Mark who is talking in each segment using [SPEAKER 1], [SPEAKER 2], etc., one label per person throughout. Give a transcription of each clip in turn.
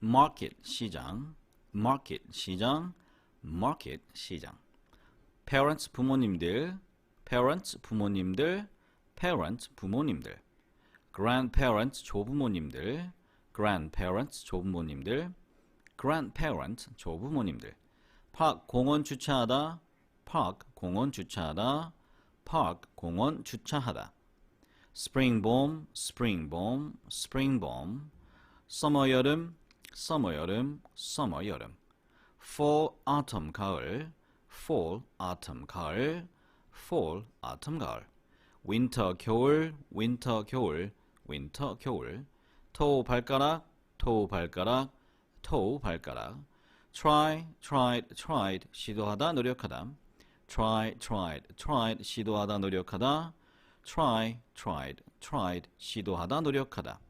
[SPEAKER 1] market 시장, market 시장, market 시장. parents 부모님들, parents 부모님들, parents 부모님들. grandparents 조부모님들, grandparents 조부모님들, grandparents 조부모님들. park 공원 주차하다, park 공원 주차하다, park 공원 주차하다. spring bomb, spring bomb, spring bomb. summer 여름, summer 여름, summer 여름. fall autumn 가을, fall autumn 가을, fall autumn 가을. winter 겨울, winter 겨울, winter 겨울. toe 발가락, toe 발가락, toe 발가락. try, tried, tried 시도하다 노력하다. try, tried, tried 시도하다 노력하다. try, tried, tried 시도하다 노력하다.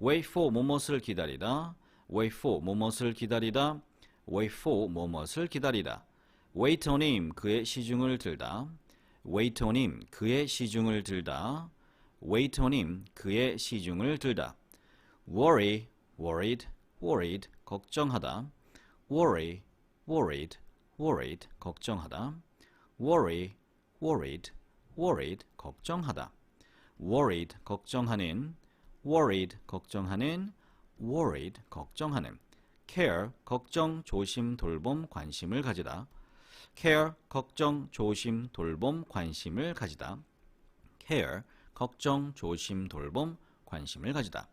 [SPEAKER 1] wait for 무엇을 기다리다. wait for 무엇을 기다리다. wait for 무엇을 기다리다. wait on him 그의 시중을 들다. wait on him 그의 시중을 들다. wait on him 그의 시중을 들다. worry, worried, worried 걱정하다. worry, worried, worried 걱정하다. worry, worried, worried 걱정하다. worried 걱정하는, worried 걱정하는, worried 걱정하는. care 걱정, 조심, 돌봄, 관심을 가지다. care 걱정, 조심, 돌봄, 관심을 가지다. care 걱정, 조심, 돌봄, 관심을 가지다.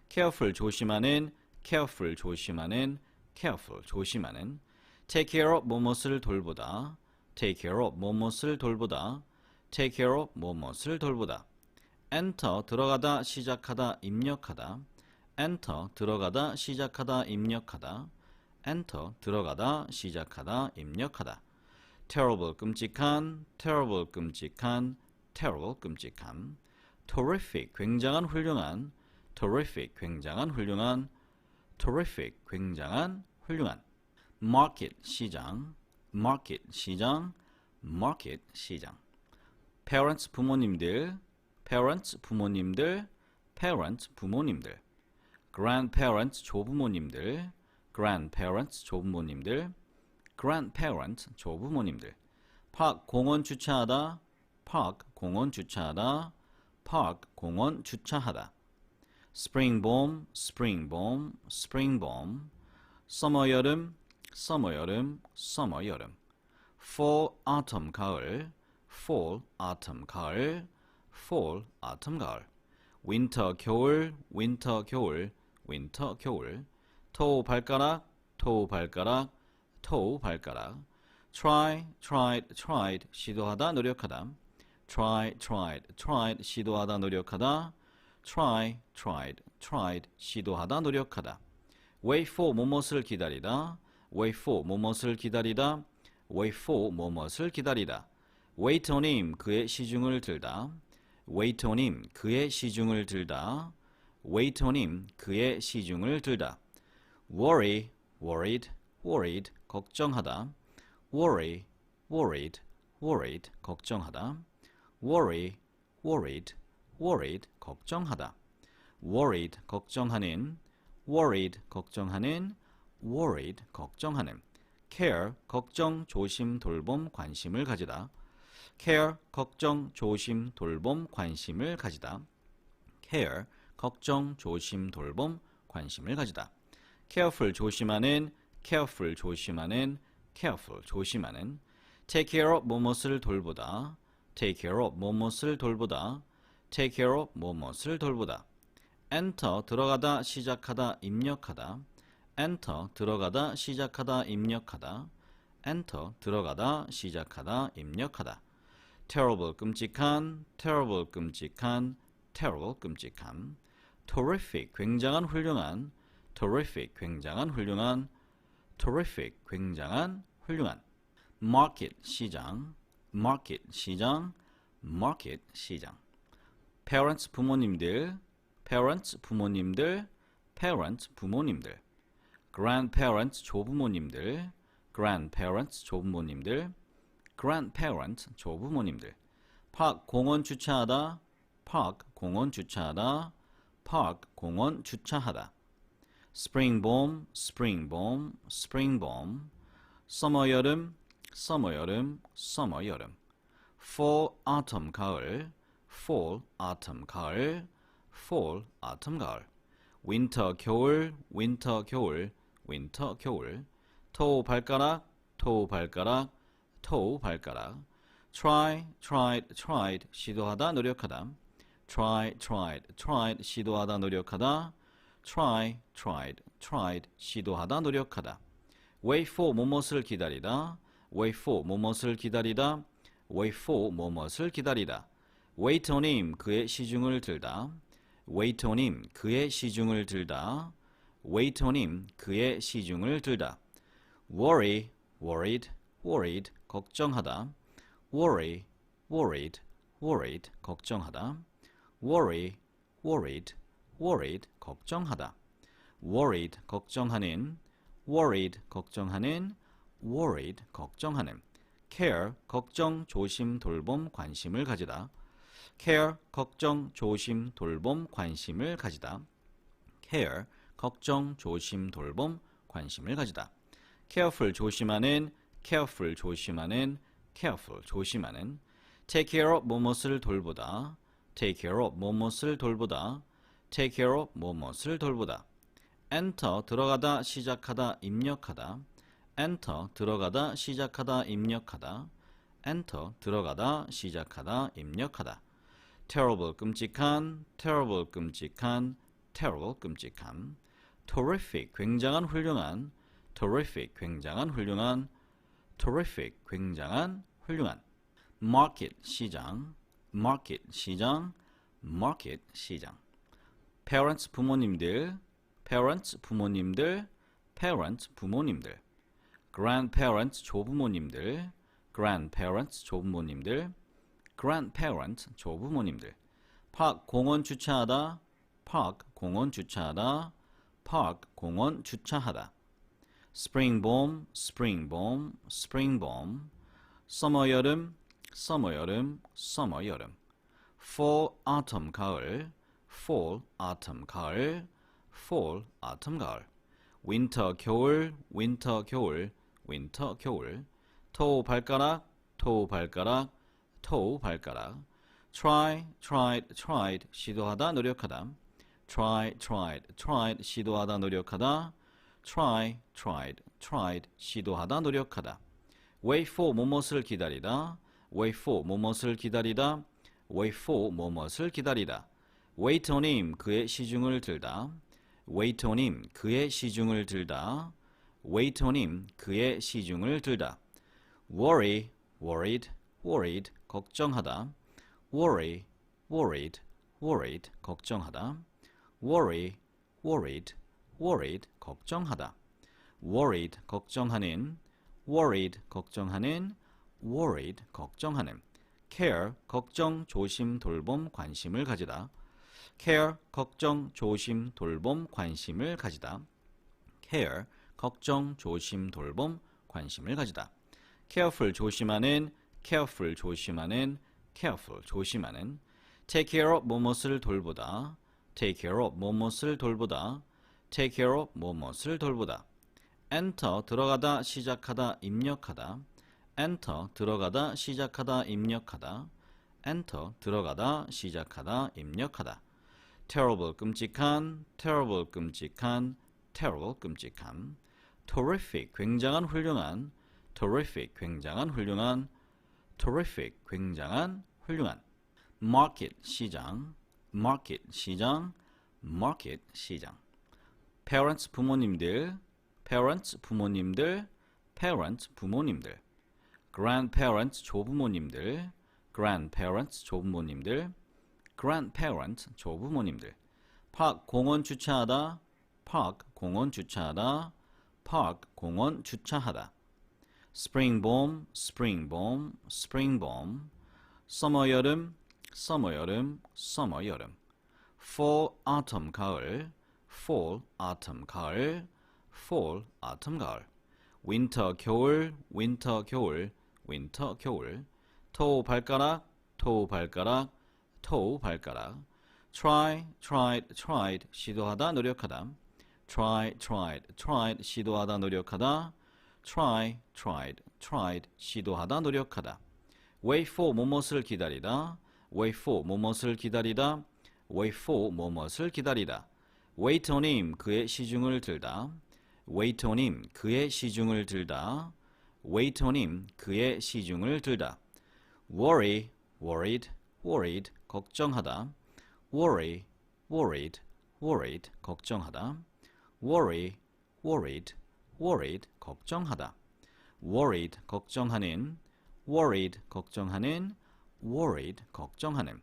[SPEAKER 1] careful 조심하는, careful 조심하는, careful 조심하는. take care of 무엇을 돌보다. take care of 무엇을 돌보다. take care of 무엇을 돌보다. enter 들어가다, 시작하다, 입력하다. enter 들어가다, 시작하다, 입력하다. enter 들어가다, 시작하다, 입력하다. terrible 끔찍한, terrible 끔찍한, terrible 끔찍한. terrific 굉장한, 훌륭한. terrific 굉장한, 훌륭한. terrific 굉장한, 훌륭한. market 시장, market 시장, market 시장. parents 부모님들, parents 부모님들, parents 부모님들. grandparents 조부모님들, grandparents 조부모님들, grandparents 조부모님들. park 공원 주차하다, park 공원 주차하다, park 공원 주차하다. spring bomb, spring bomb, spring bomb. summer 여름, summer 여름, summer 여름. fall autumn 가을, fall autumn 가을, fall autumn 가을. winter 겨울, winter 겨울, winter 겨울. toe 발가락, toe 발가락, toe 발가락. try, tried, tried 시도하다, 노력하다. try, tried, tried 시도하다, 노력하다. try, tried, tried 시도하다, 노력하다. wait for 무엇을 기다리다. wait for 무엇을 기다리다. wait for 무엇을 기다리다. wait on him 그의 시중을 들다. wait on him 그의 시중을 들다. wait on him 그의 시중을 들다. worry, worried, worried 걱정하다. worry, worried, worried 걱정하다. worry, worried, worried 걱정하다. worried 걱정하는, worried 걱정하는, worried 걱정하는. care 걱정, 조심, 돌봄, 관심을 가지다. care 걱정, 조심, 돌봄, 관심을 가지다. care 걱정, 조심, 돌봄, 관심을 가지다. careful 조심하는, careful 조심하는, careful 조심하는. take care of 무엇을 돌보다. take care of 무엇을 돌보다. take care of 무엇을 돌보다. enter 들어가다, 시작하다, 입력하다. enter 들어가다, 시작하다, 입력하다. enter 들어가다, 시작하다, 입력하다. terrible 끔찍한, terrible 끔찍한, terrible 끔찍한. terrific 굉장한, 훌륭한. terrific 굉장한, 훌륭한. terrific 굉장한, 훌륭한. market 시장, market 시장, market 시장. parents 부모님들, parents 부모님들, parents 부모님들. grandparents 조부모님들, grandparents 조부모님들, grandparents 조부모님들. park 공원 주차하다, park 공원 주차하다, park 공원 주차하다. spring bomb, spring bomb, spring bomb. summer 여름, summer 여름, summer 여름. fall autumn 가을, fall autumn 가을, fall autumn 가을. winter 겨울, winter 겨울, winter 겨울. toe 발가락, toe 발가락, toe 발가락. try, tried, tried 시도하다 노력하다. try, tried, tried 시도하다 노력하다. try, tried, tried 시도하다 노력하다. wait for 무엇을 기다리다. wait for 무엇을 기다리다. wait for 무엇을 기다리다. wait on him 그의 시중을 들다. wait on him 그의 시중을 들다. wait on him 그의 시중을 들다. worry, worried, worried 걱정하다. worry, worried, worried 걱정하다. worry, worried, worried 걱정하다. worried 걱정하는, worried 걱정하는, worried 걱정하는. care 걱정, 조심, 돌봄, 관심을 가지다. care 걱정, 조심, 돌봄, 관심을 가지다. care 걱정, 조심, 돌봄, 관심을 가지다. careful 조심하는, careful 조심하는, careful 조심하는. take care of 무엇을 돌보다. take care of 무엇을 돌보다. take care of 무엇을 돌보다. enter 들어가다, 시작하다, 입력하다. enter 들어가다, 시작하다, 입력하다. enter 들어가다, 시작하다, 입력하다. terrible 끔찍한, terrible 끔찍한, terrible 끔찍한. terrific 굉장한, 훌륭한. terrific 굉장한, 훌륭한. terrific 굉장한, 훌륭한. market 시장, market 시장, market 시장. parents 부모님들, parents 부모님들, parents 부모님들. grandparents 조부모님들, grandparents 조부모님들, grandparents 조부모님들. park 공원 주차하다, park 공원 주차하다, park 공원 주차하다. spring bomb, spring bomb, spring bomb. summer 여름, summer 여름, summer 여름. fall autumn 가을, fall autumn 가을, fall autumn 가을. winter 겨울, winter 겨울, winter 겨울. toe 발가락, toe 발가락, toe 발가락. try, tried, tried 시도하다, 노력하다. try, tried, tried 시도하다, 노력하다. try, tried, tried 시도하다, 노력하다. wait for 무엇을 기다리다. wait for 무엇을 기다리다. wait for 무엇을 기다리다. wait on him 그의 시중을 들다. wait on him 그의 시중을 들다. wait on him 그의 시중을 들다. worry, worried, worried 걱정하다. worry, worried, worried 걱정하다. worry, worried, worried 걱정하다. worried 걱정하는, worried 걱정하는, worried 걱정하는. care 걱정, 조심, 돌봄, 관심을 가지다. care 걱정, 조심, 돌봄, 관심을 가지다. care 걱정, 조심, 돌봄, 관심을 가지다. careful 조심하는, careful 조심하는, careful 조심하는. take care of 무엇을 돌보다. take care of 무엇을 돌보다. take care of 무엇을 돌보다. enter 들어가다, 시작하다, 입력하다. enter 들어가다, 시작하다, 입력하다. enter 들어가다, 시작하다, 입력하다. terrible 끔찍한, terrible 끔찍한, terrible 끔찍한. terrific 굉장한, 훌륭한. terrific 굉장한, 훌륭한. terrific 굉장한, 훌륭한. market 시장, market 시장, market 시장. parents 부모님들, parents 부모님들, parents 부모님들. grandparents 조부모님들, grandparents 조부모님들, grandparents 조부모님들. park 공원 주차하다, park 공원 주차하다, park 공원 주차하다. spring bomb, spring bomb, spring bomb. summer 여름, summer 여름, summer 여름. fall autumn 가을, fall autumn 가을, fall autumn 가을. winter 겨울, winter 겨울, winter 겨울. toe 발가락, toe 발가락, toe 발가락. try, tried, tried 시도하다, 노력하다. tried, 시도하다, 노력하다. tried, 시도하다, 노력하다. wait for, 무엇을 기다리다. wait for, 무엇을 기다리다. wait for, 무엇을 기다리다. wait on him, 그의 시중을 들다. wait on him, 그의 시중을 들다. wait on him, 그의 시중을 들다. worried, 걱정하다. worried, 걱정하다. worried, 걱정하다. worried, 걱정하는. 걱정하는.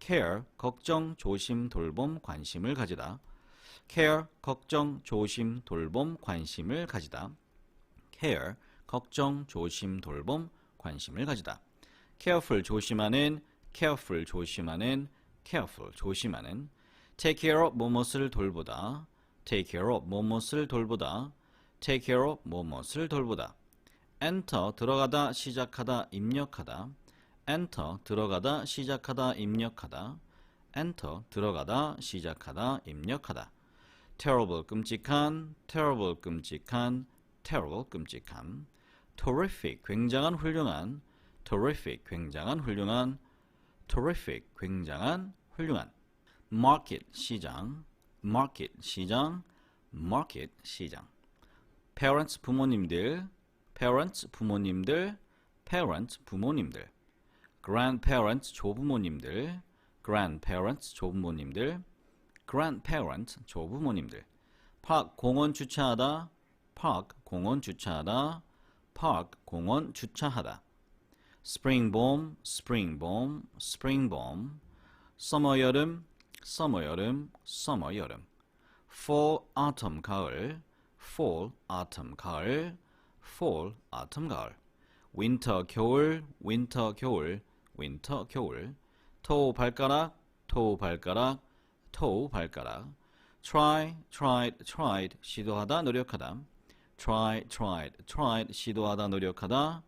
[SPEAKER 1] care, 걱정, 조심, 돌봄, 관심을 가지다. care, 걱정, 조심, 돌봄, 관심을 가지다. care, 걱정, 조심, 돌봄, 관심을 가지다. careful, 조심하는. careful, 조심하는. take care of, 무엇을 돌보다. take care of, 무엇을 돌보다. take care of, 무엇을 돌보다. enter, 들어가다, 시작하다, 입력하다. enter, 들어가다, 시작하다, 입력하다. enter, 들어가다, 시작하다, 입력하다. terrible, 끔찍한. terrific, 굉장한, 훌륭한. 굉장한, 훌륭한. market, 시장. parents, 부모님들. grandparents, 조부모님들. park, 공원 주차하다. 공원 주차하다. spring bomb. summer, 여름. fall, autumn, 가을. winter, 겨울. toe, 발가락. tried, 시도하다, 노력하다. tried, 시도하다, 노력하다.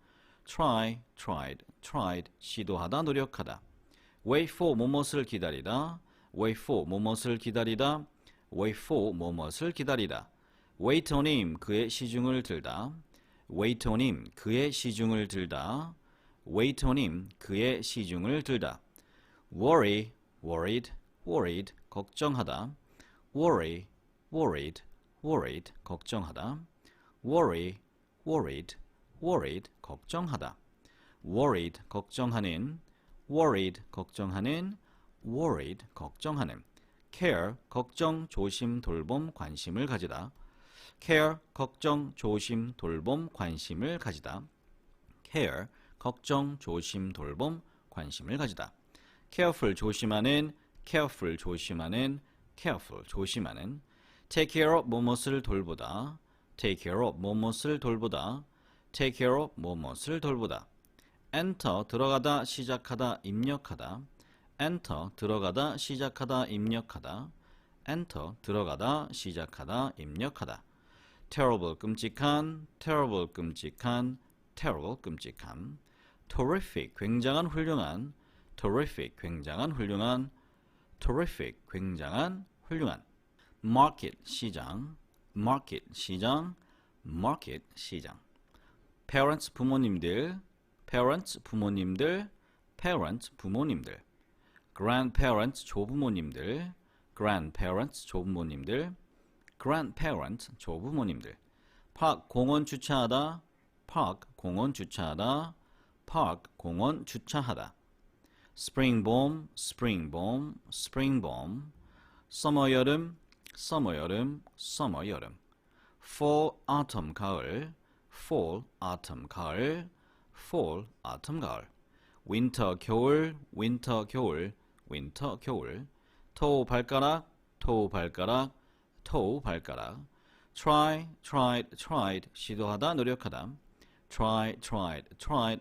[SPEAKER 1] tried, 시도하다, 노력하다. wait for, 무엇을 기다리다. wait on him, 그의 시중을 들다. wait on him, 그의 시중을 들다. worried, 걱정하다. worried, 걱정하다. worried, 걱정하다. worried, 걱정하는. care, 걱정, 조심, 돌봄, 관심을 가지다. care, 걱정, 조심, 돌봄, 관심을 가지다. care, 걱정, 조심, 돌봄, 관심을 가지다. careful, 조심하는. take care of, 무엇을 돌보다. take care of, enter, 들어가다, 시작하다, 입력하다. enter, 들어가다, 시작하다, 입력하다. terrible, 끔찍한. terrific, 굉장한, 훌륭한. market, 시장. parents, 부모님들. grandparents, 조부모님들. park, 공원 주차하다. 공원 주차하다. spring bomb. summer, 여름. fall, autumn, 가을. winter, 겨울. toe, 발가락. tried, 시도하다, 노력하다. tried,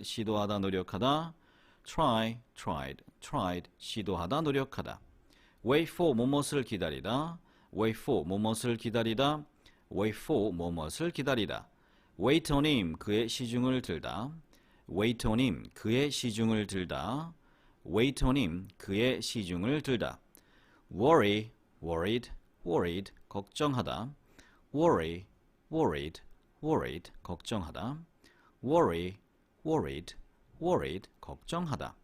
[SPEAKER 1] 시도하다, 노력하다. tried, 시도하다, 노력하다. wait for, 무엇을 기다리다. wait on him, 그의 시중을 들다. worried, 걱정하다. worry, worried, worried, 걱정하다. worry, worried, worried, 걱정하다.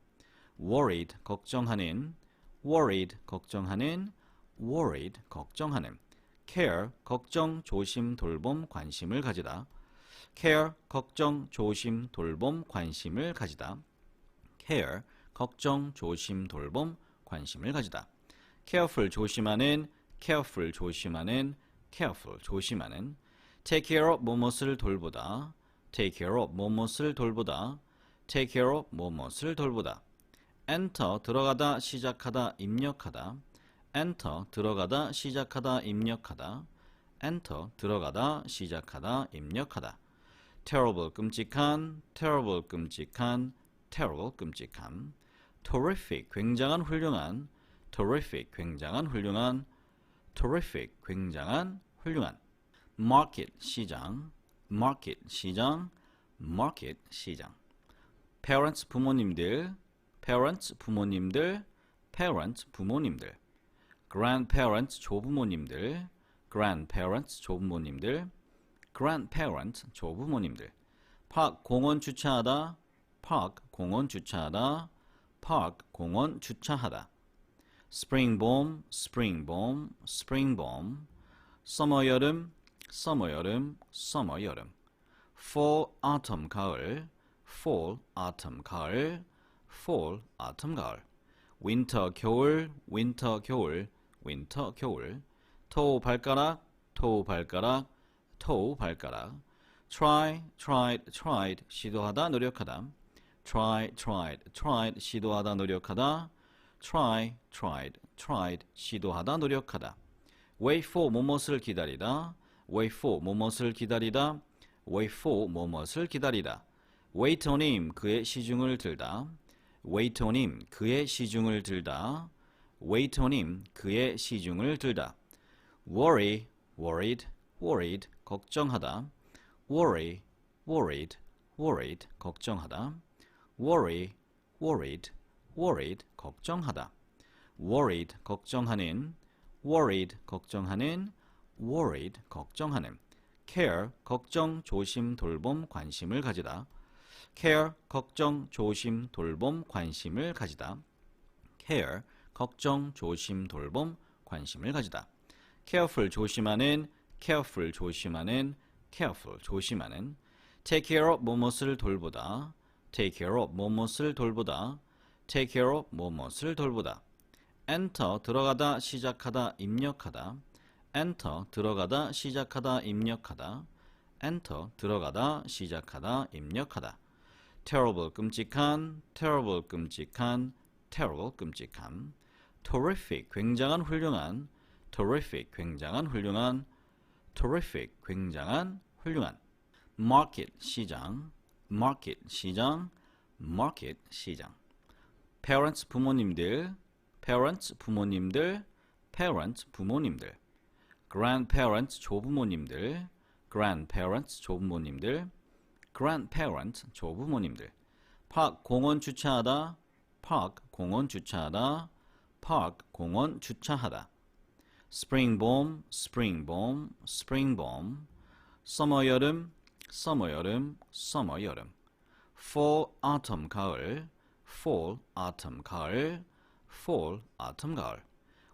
[SPEAKER 1] worried, 걱정하는, worried, 걱정하는, worried, 걱정하는. care, 걱정, 조심, 돌봄, 관심을 가지다. care, 걱정, 조심, 돌봄, 관심을 가지다. care, 걱정, 조심, 돌봄, 관심을 가지다. careful, 조심하는, careful, 조심하는, careful, 조심하는. take care of, 뭐뭇을 돌보다. take care of, 뭐뭇을 돌보다. take care of, 뭐뭇을 돌보다. enter, 들어가다, 시작하다, 입력하다. enter, 들어가다, 시작하다, 입력하다. enter, 들어가다, 시작하다, 입력하다. terrible, 끔찍한, terrible, 끔찍한, terrible, 끔찍한. terrific, 굉장한, 훌륭한, terrific, 굉장한, 훌륭한, terrific, 굉장한, 훌륭한. market, 시장, market, 시장, market, 시장. parents, 부모님들, parents, 부모님들, parents, 부모님들. grandparents, 조부모님들, grandparents, 조부모님들, grandparents, 조부모님들. park, 공원 주차하다, park, 공원 주차하다, park, 공원 주차하다. spring bomb, spring bomb, spring bomb. summer, 여름, summer, 여름, summer, 여름. fall, autumn, 가을, fall, autumn, 가을, fall, autumn, 가을. winter, 겨울, winter, 겨울, winter, 겨울. toe, 발가락, toe, 발가락, toe, 발가락. try, tried, tried, 시도하다, 노력하다. try, tried, tried, 시도하다, 노력하다. try, tried, tried, 시도하다, 노력하다. wait for, 뭐뭇을 기다리다. wait for, 뭐뭇을 기다리다. wait for, 뭐뭇을 기다리다. wait on him, 그의 시중을 들다. wait on him, 그의 시중을 들다. wait on him, 그의 시중을 들다. worry, worried, worried, 걱정하다. worry, worried, worried, 걱정하다. worry, worried, worried, 걱정하다. worried, 걱정하는, worried, 걱정하는, worried, 걱정하는. care, 걱정, 조심, 돌봄, 관심을 가지다. care, 걱정, 조심, 돌봄, 관심을 가지다. care, 걱정, 조심, 돌봄, 관심을 가지다. careful, 조심하는, careful, 조심하는, careful, 조심하는. take care of, 뭐뭇을 돌보다. take care of, 뭐뭇을 돌보다. take care of, 뭐뭇을 돌보다. enter, 들어가다, 시작하다, 입력하다. enter, 들어가다, 시작하다, 입력하다. enter, 들어가다, 시작하다, 입력하다. terrible, 끔찍한, terrible, 끔찍한, terrible, 끔찍한. terrific, 굉장한, 훌륭한, terrific, 굉장한, 훌륭한, terrific, 굉장한, 훌륭한. market, 시장, market, 시장, market, 시장. parents, 부모님들, parents, 부모님들, parents, 부모님들. grandparents, 조부모님들, grandparents, 조부모님들, grandparents, 조부모님들. park, 공원 주차하다, park, 공원 주차하다, park, 공원 주차하다. spring bomb, spring bomb, spring bomb. summer, 여름, summer, 여름, summer, 여름. fall, autumn, 가을, fall, autumn, 가을, fall, autumn, 가을.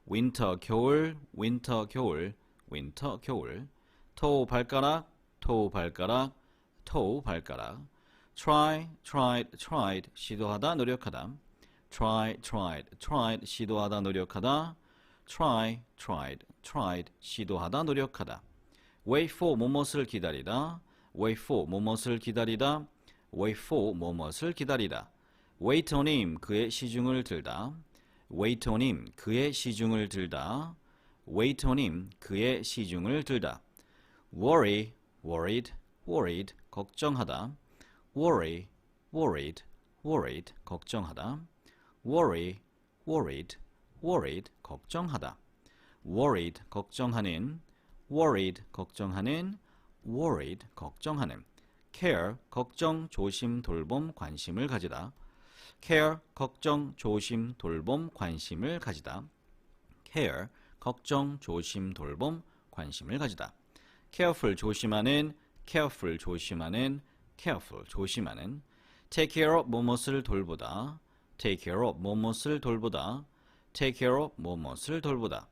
[SPEAKER 1] winter, 겨울, winter, 겨울, winter, 겨울. toe, 발가락, toe, 발가락, toe, 발가락. try, tried, tried, 시도하다, 노력하다. try, tried, tried, 시도하다, 노력하다. try, tried, tried, 시도하다, 노력하다. wait for, 뭐뭇을 기다리다. wait for, 뭐뭇을 기다리다. wait for, 뭐뭇을 기다리다. wait on him, 그의 시중을 들다. wait on him, 그의 시중을 들다. wait on him, 그의 시중을 들다. worry, worried, worried, 걱정하다. worry, worried, worried, 걱정하다. worry, worried, worried, 걱정하다. worried, 걱정하는, worried, 걱정하는, worried, 걱정하는. care, 걱정, 조심, 돌봄, 관심을 가지다. care, 걱정, 조심, 돌봄, 관심을 가지다. care, 걱정, 조심, 돌봄, 관심을 가지다. careful 조심하는 careful 조심하는 careful 조심하는 take care of 뭐뭇을 돌보다 take care of 뭐뭇을 돌보다 take care of 뭐뭇을 돌보다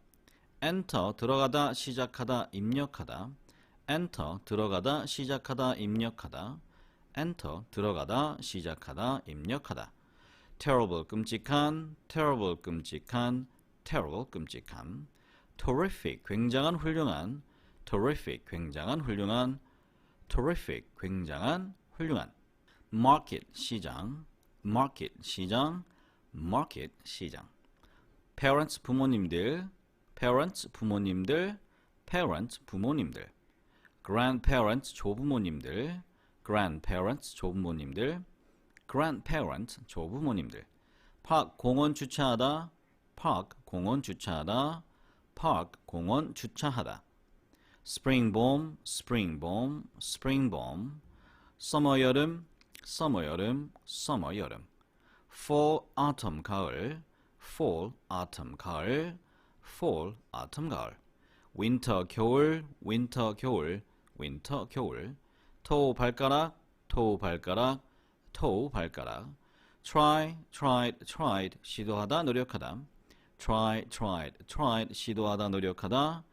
[SPEAKER 1] enter 들어가다 시작하다 입력하다 enter 들어가다 시작하다 입력하다 enter 들어가다 시작하다 입력하다 terrible 끔찍한 terrible 끔찍한 terrible 끔찍한 terrific 굉장한 훌륭한 terrific 굉장한 훌륭한 terrific 굉장한 훌륭한 market 시장 market 시장 market 시장 parents 부모님들 parents 부모님들 parents 부모님들 grandparents 조부모님들 grandparents 조부모님들 grandparents 조부모님들 park 공원 주차하다 park 공원 주차하다 park 공원 주차하다 spring bomb spring bomb spring bomb summer 여름 summer 여름 summer 여름 fall autumn 가을 fall autumn 가을 fall autumn 가을 winter 겨울 winter 겨울 winter 겨울 toe 발가락 toe 발가락 toe 발가락 try tried tried 시도하다 노력하다 try tried tried 시도하다 노력하다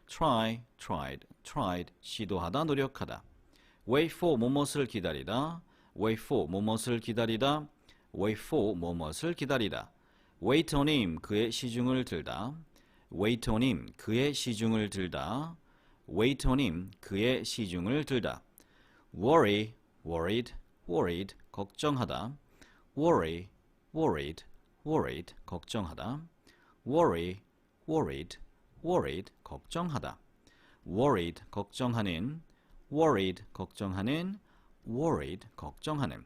[SPEAKER 1] try tried tried 시도하다 노력하다 wait for 뭐뭇을 기다리다 wait for 뭐뭇을 기다리다 wait for 뭐뭇을 기다리다 wait on him 그의 시중을 들다 wait on him 그의 시중을 들다 wait on him 그의 시중을 들다 worry worried worried 걱정하다 worry worried worried 걱정하다 worry worried worried 걱정하다 worried 걱정하는 worried 걱정하는 worried 걱정하는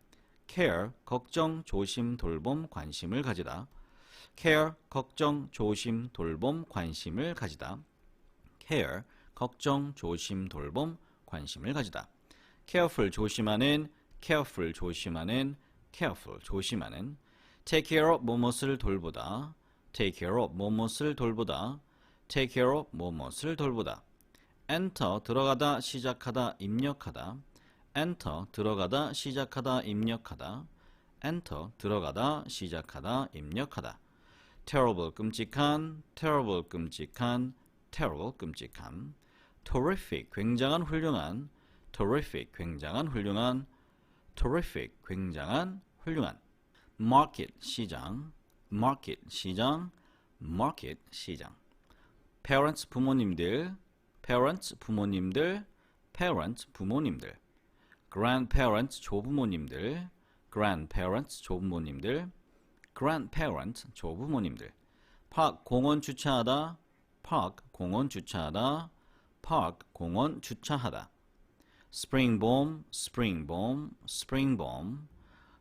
[SPEAKER 1] care 걱정 조심 돌봄 관심을 가지다 care 걱정 조심 돌봄 관심을 가지다 care 걱정 조심 돌봄 관심을 가지다 careful 조심하는 careful 조심하는 careful 조심하는 take care of 뭐뭇을 돌보다 take care of 뭐뭇을 돌보다 take care of 뭐뭇을 돌보다 enter 들어가다 시작하다 입력하다 enter 들어가다 시작하다 입력하다 enter 들어가다 시작하다 입력하다 terrible 끔찍한 terrible 끔찍한 terrible 끔찍한 terrific 굉장한 훌륭한 terrific 굉장한 훌륭한 terrific 굉장한 훌륭한 market 시장 market 시장 market 시장 parents 부모님들 parents 부모님들 parents 부모님들 grandparents 조부모님들 grandparents 조부모님들 grandparents 조부모님들 park 공원 주차하다 park 공원 주차하다 park 공원 주차하다 spring bomb spring bomb spring bomb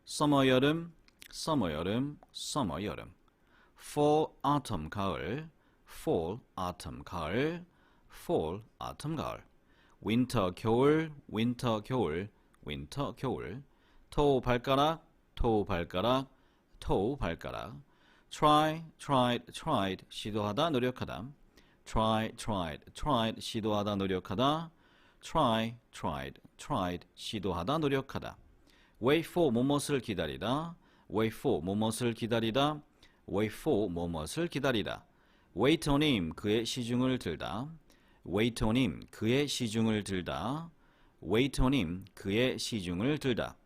[SPEAKER 1] summer 여름 summer 여름 summer 여름 fall autumn 가을 fall autumn 가을 fall autumn 가을 winter 겨울 winter 겨울 winter 겨울 toe 발가락 toe 발가락 toe 발가락 try tried tried 시도하다 노력하다 try tried tried 시도하다 노력하다 try tried tried 시도하다 노력하다 wait for 뭐뭇을 기다리다 wait for 뭐뭇을 기다리다 wait for 뭐뭇을 기다리다 wait on him 그의 시중을 들다 wait on him 그의 시중을 들다 wait on him 그의 시중을 들다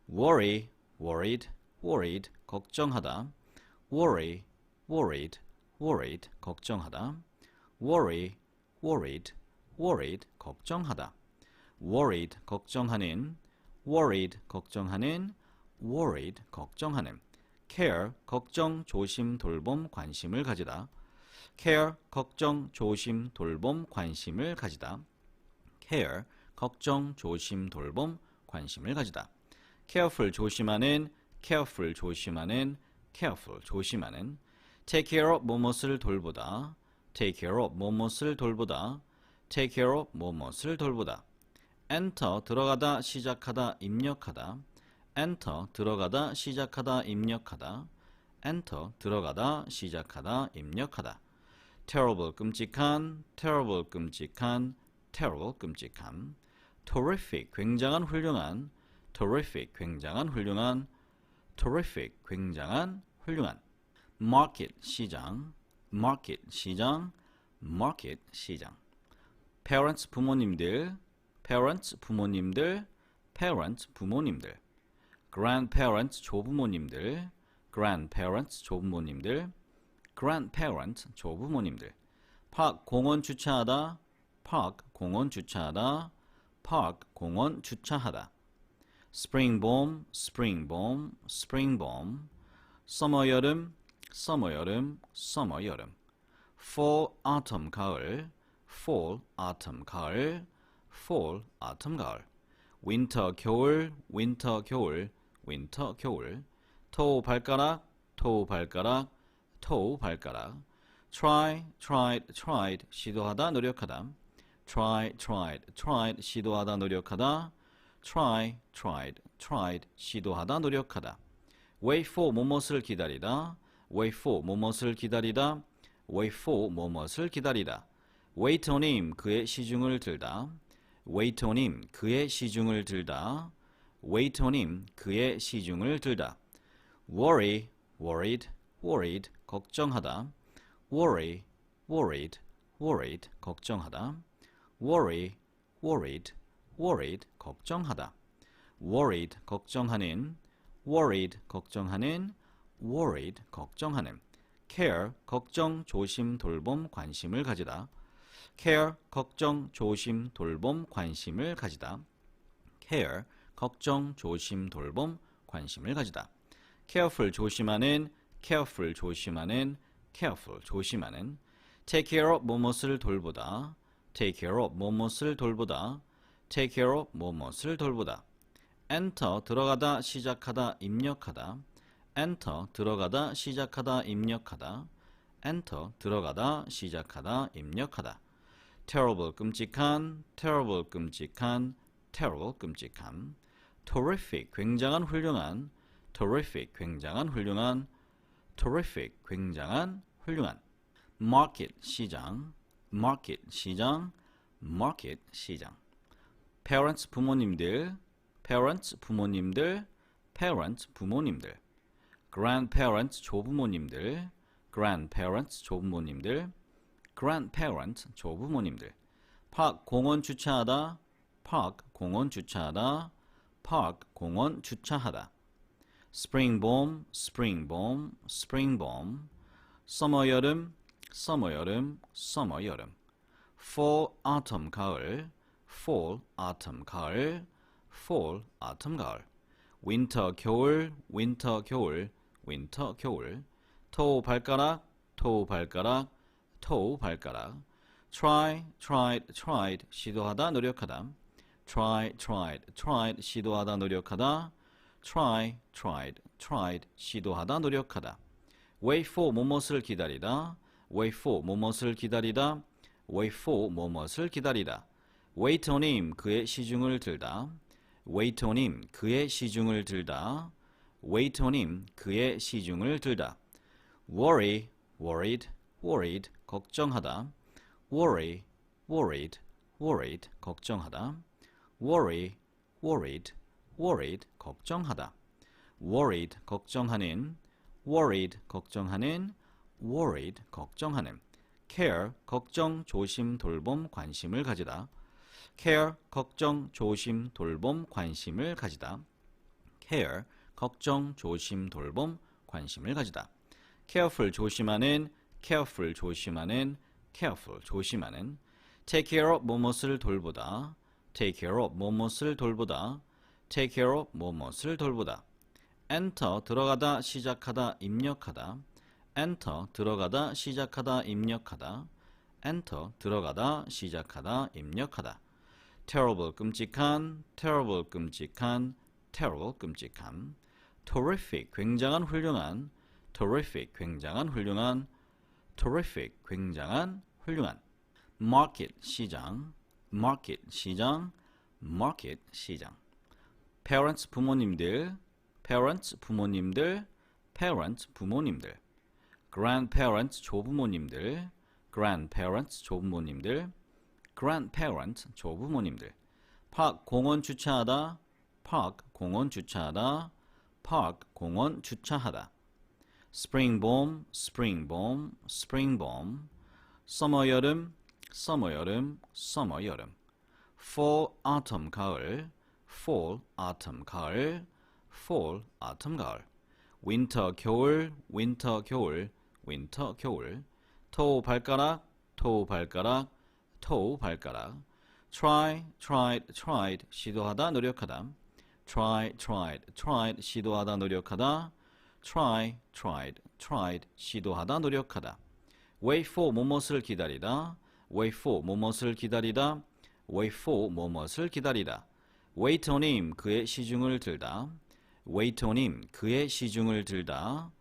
[SPEAKER 1] worry worried worried 걱정하다 worry worried worried 걱정하다 worry worried worried 걱정하다 worried 걱정하는 worried 걱정하는 worried 걱정하는 care 걱정 조심 돌봄 관심을 가지다 care 걱정 조심 돌봄 관심을 가지다 care 걱정 조심 돌봄 관심을 가지다 careful 조심하는 careful 조심하는 careful 조심하는 take care of 뭐뭇을 돌보다 take care of 뭐뭇을 돌보다 take care of 뭐뭇을 돌보다 enter 들어가다 시작하다 입력하다 enter 들어가다 시작하다 입력하다 enter 들어가다 시작하다 입력하다 terrible 끔찍한 terrible 끔찍한 terrible 끔찍함. terrific 굉장한 훌륭한. terrific 굉장한 훌륭한. terrific 굉장한 훌륭한. market 시장. market 시장. market 시장. parents 부모님들. parents 부모님들. parents 부모님들. grandparents 조부모님들. grandparents 조부모님들. grandparents 조부모님들. park 공원 주차하다. park 공원 주차하다. park 공원 주차하다. spring bomb spring bomb spring bomb. summer 여름 summer 여름 summer 여름. fall autumn 가을 fall autumn 가을 fall autumn 가을. winter 겨울 winter 겨울 winter 겨울. toe 발가락 toe 발가락 toe 발가락. try tried tried 시도하다 노력하다. try tried tried 시도하다 노력하다. try tried tried 시도하다 노력하다. wait for 뭐뭇을 기다리다. wait for 뭐뭇을 기다리다. wait for 뭐뭇을 기다리다. wait on him 그의 시중을 들다. wait on him 그의 시중을 들다. wait on him 그의 시중을 들다. worry worried worried 걱정하다. worry worried worried 걱정하다. worry worried worried 걱정하다. worried 걱정하는. worried 걱정하는. worried 걱정하는. care 걱정 조심 돌봄 관심을 가지다. care 걱정 조심 돌봄 관심을 가지다. care 걱정 조심 돌봄 관심을 가지다. careful 조심하는. careful 조심하는. careful 조심하는. take care of 뭐뭇을 돌보다. take care of 뭐뭇을 돌보다. take care of 뭐뭇을 돌보다. enter 들어가다 시작하다 입력하다. enter 들어가다 시작하다 입력하다. enter 들어가다 시작하다 입력하다. terrible 끔찍한. terrible 끔찍한. terrible 끔찍함. terrific 굉장한 훌륭한. terrific 굉장한 훌륭한. terrific 굉장한 훌륭한. market 시장. market 시장. market 시장. parents 부모님들. parents 부모님들. parents 부모님들. grandparents 조부모님들. grandparents 조부모님들. grandparents 조부모님들. park 공원 주차하다. park 공원 주차하다. park 공원 주차하다. spring bomb spring bomb spring bomb. summer 여름 summer 여름 summer 여름. fall autumn 가을 fall autumn 가을 fall autumn 가을. winter 겨울 winter 겨울 winter 겨울. toe 발가락 toe 발가락 toe 발가락. try tried tried 시도하다 노력하다. try tried tried 시도하다 노력하다. try tried tried 시도하다 노력하다. wait for 뭐뭇을 기다리다. wait for 뭐뭇을 기다리다. wait for 뭐뭇을 기다리다. wait on him 그의 시중을 들다. wait on him 그의 시중을 들다. wait on him 그의 시중을 들다. worry worried worried 걱정하다. worry worried worried 걱정하다. worry worried worried 걱정하다. worried 걱정하는. worried 걱정하는. worried 걱정하는. care 걱정 조심 돌봄 관심을 가지다. care 걱정 조심 돌봄 관심을 가지다. care 걱정 조심 돌봄 관심을 가지다. careful 조심하는. careful 조심하는. careful 조심하는. take care of 뭐뭇을 돌보다. take care of 뭐뭇을 돌보다. take care of 뭐뭇을 돌보다. enter 들어가다 시작하다 입력하다. enter 들어가다 시작하다 입력하다. enter 들어가다 시작하다 입력하다. terrible 끔찍한. terrible 끔찍한. terrible 끔찍함. terrific 굉장한 훌륭한. terrific 굉장한 훌륭한. terrific 굉장한 훌륭한. market 시장. market 시장. market 시장. parents 부모님들. parents 부모님들. parents 부모님들. grandparents 조부모님들. grandparents 조부모님들. grandparent, 조부모님들. park, 공원 주차하다, park, 공원 주차하다, park, 공원 주차하다. spring bomb, spring bomb, spring bomb. summer, 여름, summer, 여름, summer, 여름. fall, autumn, 가을, fall, autumn, 가을, fall, autumn, 가을. winter, 겨울, winter, 겨울, winter, 겨울. toe, 발가락, toe, 발가락, toe, 발가락. try, tried, tried, 시도하다, 노력하다. try, tried, tried, 시도하다, 노력하다. try, tried, tried, 시도하다, 노력하다. wait for, 뭐뭇을 기다리다. wait for, 뭐뭇을 기다리다. wait for, 뭐뭇을 기다리다. wait on him, 그의 시중을 들다. wait on him, 그의 시중을 들다.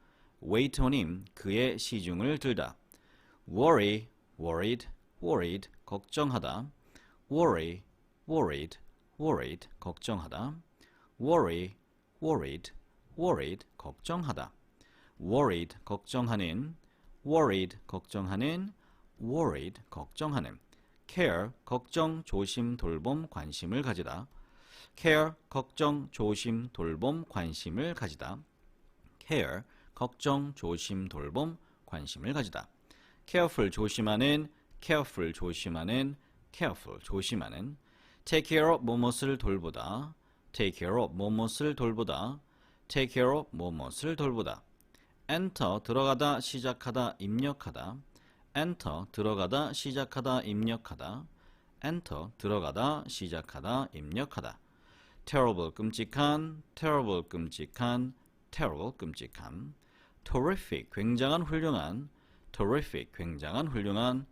[SPEAKER 1] wait on him, 그의 시중을 들다. worry, worried, worried, 걱정하다. worry, worried, worried, 걱정하다. worry, worried, worried, 걱정하다. worried, 걱정하는, worried, 걱정하는, worried, 걱정하는. care, 걱정, 조심, 돌봄, 관심을 가지다. care, 걱정, 조심, 돌봄, 관심을 가지다. care, 걱정, 조심, 돌봄, 관심을 가지다. careful, 조심하는, careful, 조심하는, careful, 조심하는. take care of, 뭐뭇을 돌보다. take care of, 뭐뭇을 돌보다. take care of, 뭐뭇을 돌보다. enter, 들어가다, 시작하다, 입력하다. enter, 들어가다, 시작하다, 입력하다. enter, 들어가다, 시작하다, 입력하다. terrible, 끔찍한, terrible, 끔찍한, terrible, 끔찍한. terrific, 굉장한, 훌륭한. terrific, 굉장한, 훌륭한.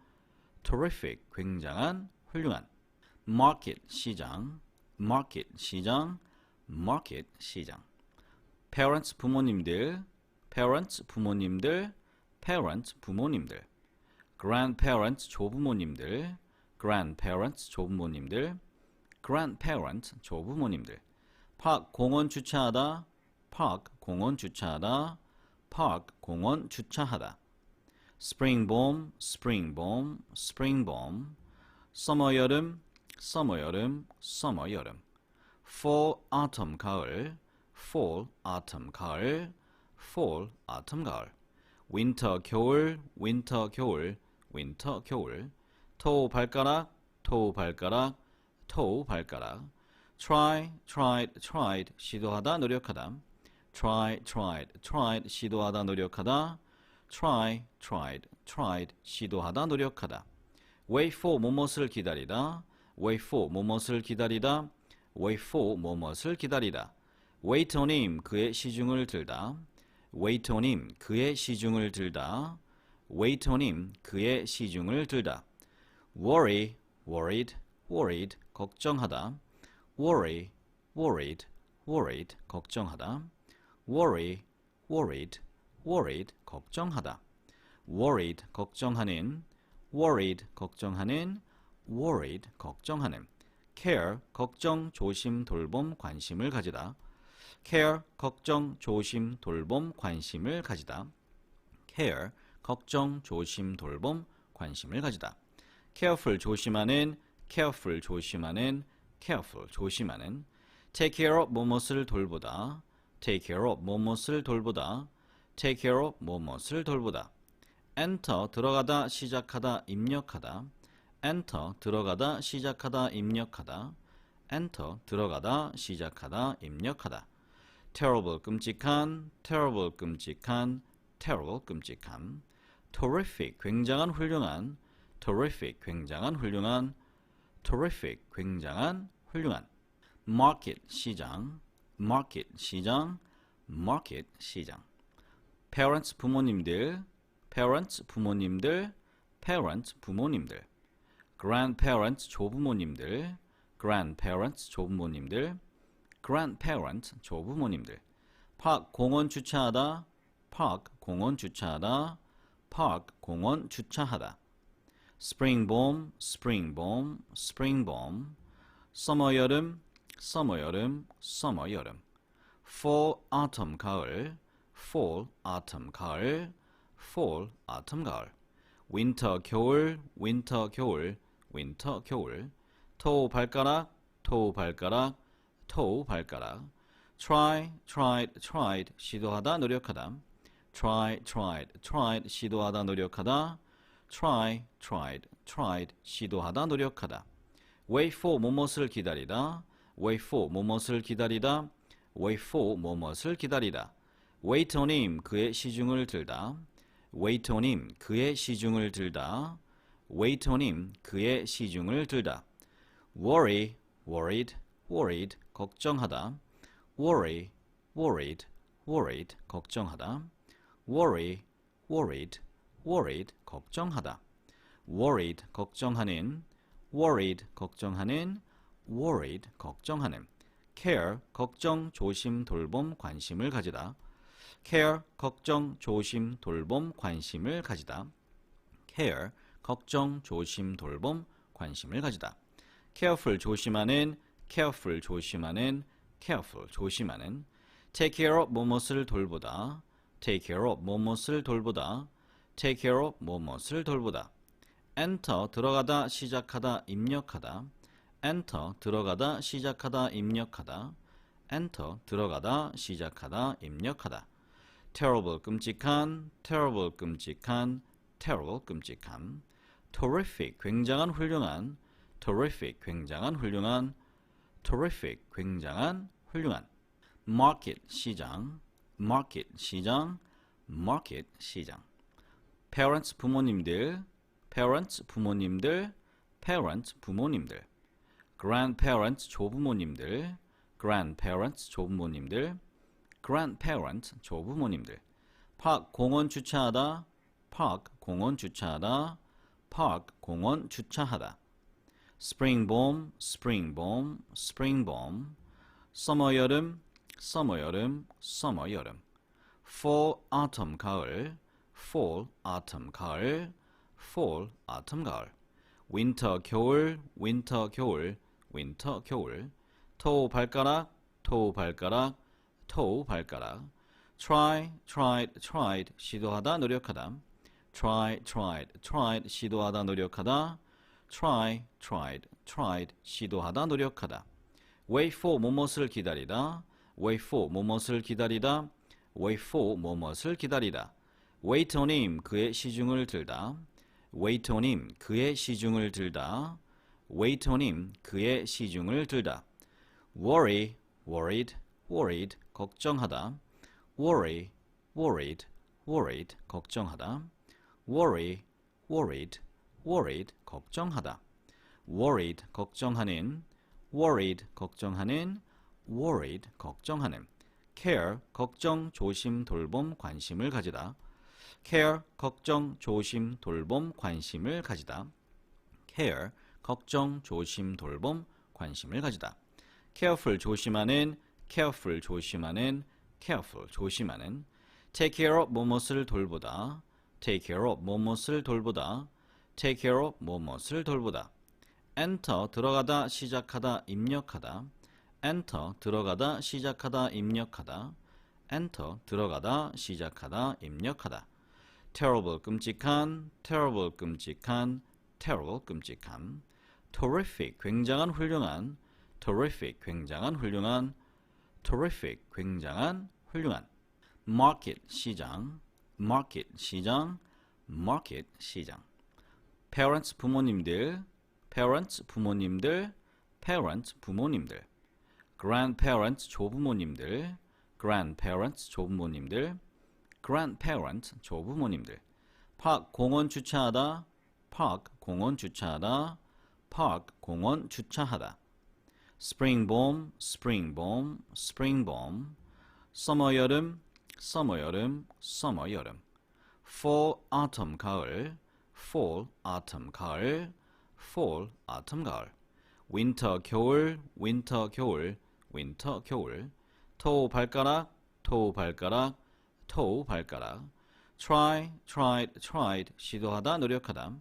[SPEAKER 1] terrific, 굉장한, 훌륭한. market, 시장. market, 시장. market, 시장. parents, 부모님들. parents, 부모님들. parents, 부모님들. grandparents, 조부모님들. grandparents, 조부모님들. grandparents, 조부모님들. park, 공원 주차하다. park, 공원 주차하다. park, 공원 주차하다. spring bomb, spring bomb, spring bomb. summer, 여름, summer, 여름, summer, 여름. fall, autumn, 가을. fall, autumn, 가을. fall, autumn, 가을. winter, 겨울, winter, 겨울, winter, 겨울. toe, 발가락, toe, 발가락, toe, 발가락. try, tried, tried, 시도하다, 노력하다. try, tried, tried, 시도하다, 노력하다. try, tried, tried, 시도하다, 노력하다. wait for, 뭐뭇을 기다리다. wait for, 뭐뭇을 기다리다. wait for, 뭐뭇을 기다리다. wait on him, 그의 시중을 들다. wait on him, 그의 시중을 들다. wait on him, 그의 시중을 들다. worry, worried, worried, 걱정하다. worry, worried, worried, 걱정하다. worry, worried, worried, 걱정하다. worried, 걱정하는. worried, 걱정하는. worried, 걱정하는. care, 걱정, 조심, 돌봄, 관심을 가지다. care, 걱정, 조심, 돌봄, 관심을 가지다. care, 걱정, 조심, 돌봄, 관심을 가지다. careful, 조심하는. careful, 조심하는. careful, 조심하는. take care of, 뭐뭇을 돌보다. take care of, 뭐뭇을 돌보다. take care of, 뭐뭇을 돌보다. enter, 들어가다, 시작하다, 입력하다. enter, 들어가다, 시작하다, 입력하다. enter, 들어가다, 시작하다, 입력하다. terrible, 끔찍한. terrible, 끔찍한. terrible, 끔찍한. terrific, 굉장한, 훌륭한. terrific, 굉장한, 훌륭한. terrific, 굉장한, 훌륭한. market, 시장. market, 시장. market, 시장. parents, 부모님들. parents, 부모님들. parents, 부모님들. grandparents, 조부모님들. grandparents, 조부모님들. grandparents, 조부모님들. park, 공원 주차하다. park, 공원 주차하다. park, 공원 주차하다. spring bomb, spring bomb, spring bomb. summer, 여름, summer, 여름, summer, 여름. fall, autumn, 가을. fall, autumn, 가을. fall, autumn, 가을. winter, 겨울, winter, 겨울, winter 겨울 toe 발가락 toe 발가락 toe 발가락 try tried tried 시도하다 노력하다 try tried tried 시도하다 노력하다 try tried tried 시도하다 노력하다 wait for 무엇을 기다리다 wait for 무엇을 기다리다 wait for 무엇을 기다리다 wait on him 그의 시중을 들다 wait on him 그의 시중을 들다 wait on him 그의 시중을 들다 worry worried worried 걱정하다 worry worried worried 걱정하다 worry worried worried 걱정하다 worried 걱정하는 worried 걱정하는 worried 걱정하는 care 걱정 조심 돌봄 관심을 가지다 care 걱정 조심 돌봄 관심을 가지다 care 걱정 조심 돌봄 관심을 가지다 careful 조심하는 careful 조심하는 careful 조심하는 take care of 무엇을 돌보다 take care of 무엇을 돌보다 take care of 무엇을 돌보다 enter 들어가다 시작하다 입력하다 enter 들어가다 시작하다 입력하다 enter 들어가다 시작하다 입력하다 terrible 끔찍한 terrible 끔찍한 terrible 끔찍한 terrific 굉장한 훌륭한 terrific 굉장한 훌륭한 terrific 굉장한 훌륭한 market 시장 market 시장 market 시장 parents 부모님들 parents 부모님들 parents 부모님들 grandparents 조부모님들 grandparents 조부모님들 grandparents 조부모님들 park 공원 주차하다 park 공원 주차하다 park 공원 주차하다 spring bomb spring bomb spring bomb summer 여름 summer 여름 summer 여름 fall autumn 가을 fall autumn 가을 fall autumn 가을 winter 겨울 winter 겨울 winter 겨울 toe 발가락 toe 발가락 toe 발가락 try tried tried 시도하다 노력하다 try tried tried 시도하다 노력하다 try tried tried 시도하다 노력하다 wait for 무엇을 기다리다 wait for 무엇을 기다리다 wait for 무엇을 기다리다 wait on him 그의 시중을 들다 wait on him 그의 시중을 들다 wait on him 그의 시중을 들다 worry worried worried 걱정하다 worry worried worried 걱정하다 worry worried worried 걱정하다 worried 걱정하는 worried 걱정하는 worried 걱정하는 care 걱정 조심 돌봄 관심을 가지다 care 걱정 조심 돌봄 관심을 가지다 care 걱정 조심 돌봄 관심을 가지다 careful 조심하는 careful 조심하는 careful 조심하는 take care of 무엇을 돌보다 take care of 무엇을 돌보다 take care of 무엇을 돌보다 enter 들어가다 시작하다 입력하다 enter 들어가다 시작하다 입력하다 enter 들어가다 시작하다 입력하다 terrible 끔찍한 terrible 끔찍한 terrible 끔찍한 terrific 굉장한 훌륭한 terrific 굉장한 훌륭한 terrific 굉장한 훌륭한 market 시장 market 시장 market 시장 parents 부모님들 parents 부모님들 parents 부모님들 grandparents 조부모님들 grandparents 조부모님들 grandparents 조부모님들 park 공원 주차하다 park 공원 주차하다 park 공원 주차하다 spring bomb spring bomb spring bomb summer 여름 summer 여름 summer 여름 fall autumn 가을 fall autumn 가을 fall autumn 가을 winter 겨울 winter 겨울 winter 겨울 toe 발가락 toe 발가락 toe 발가락 try tried tried 시도하다 노력하다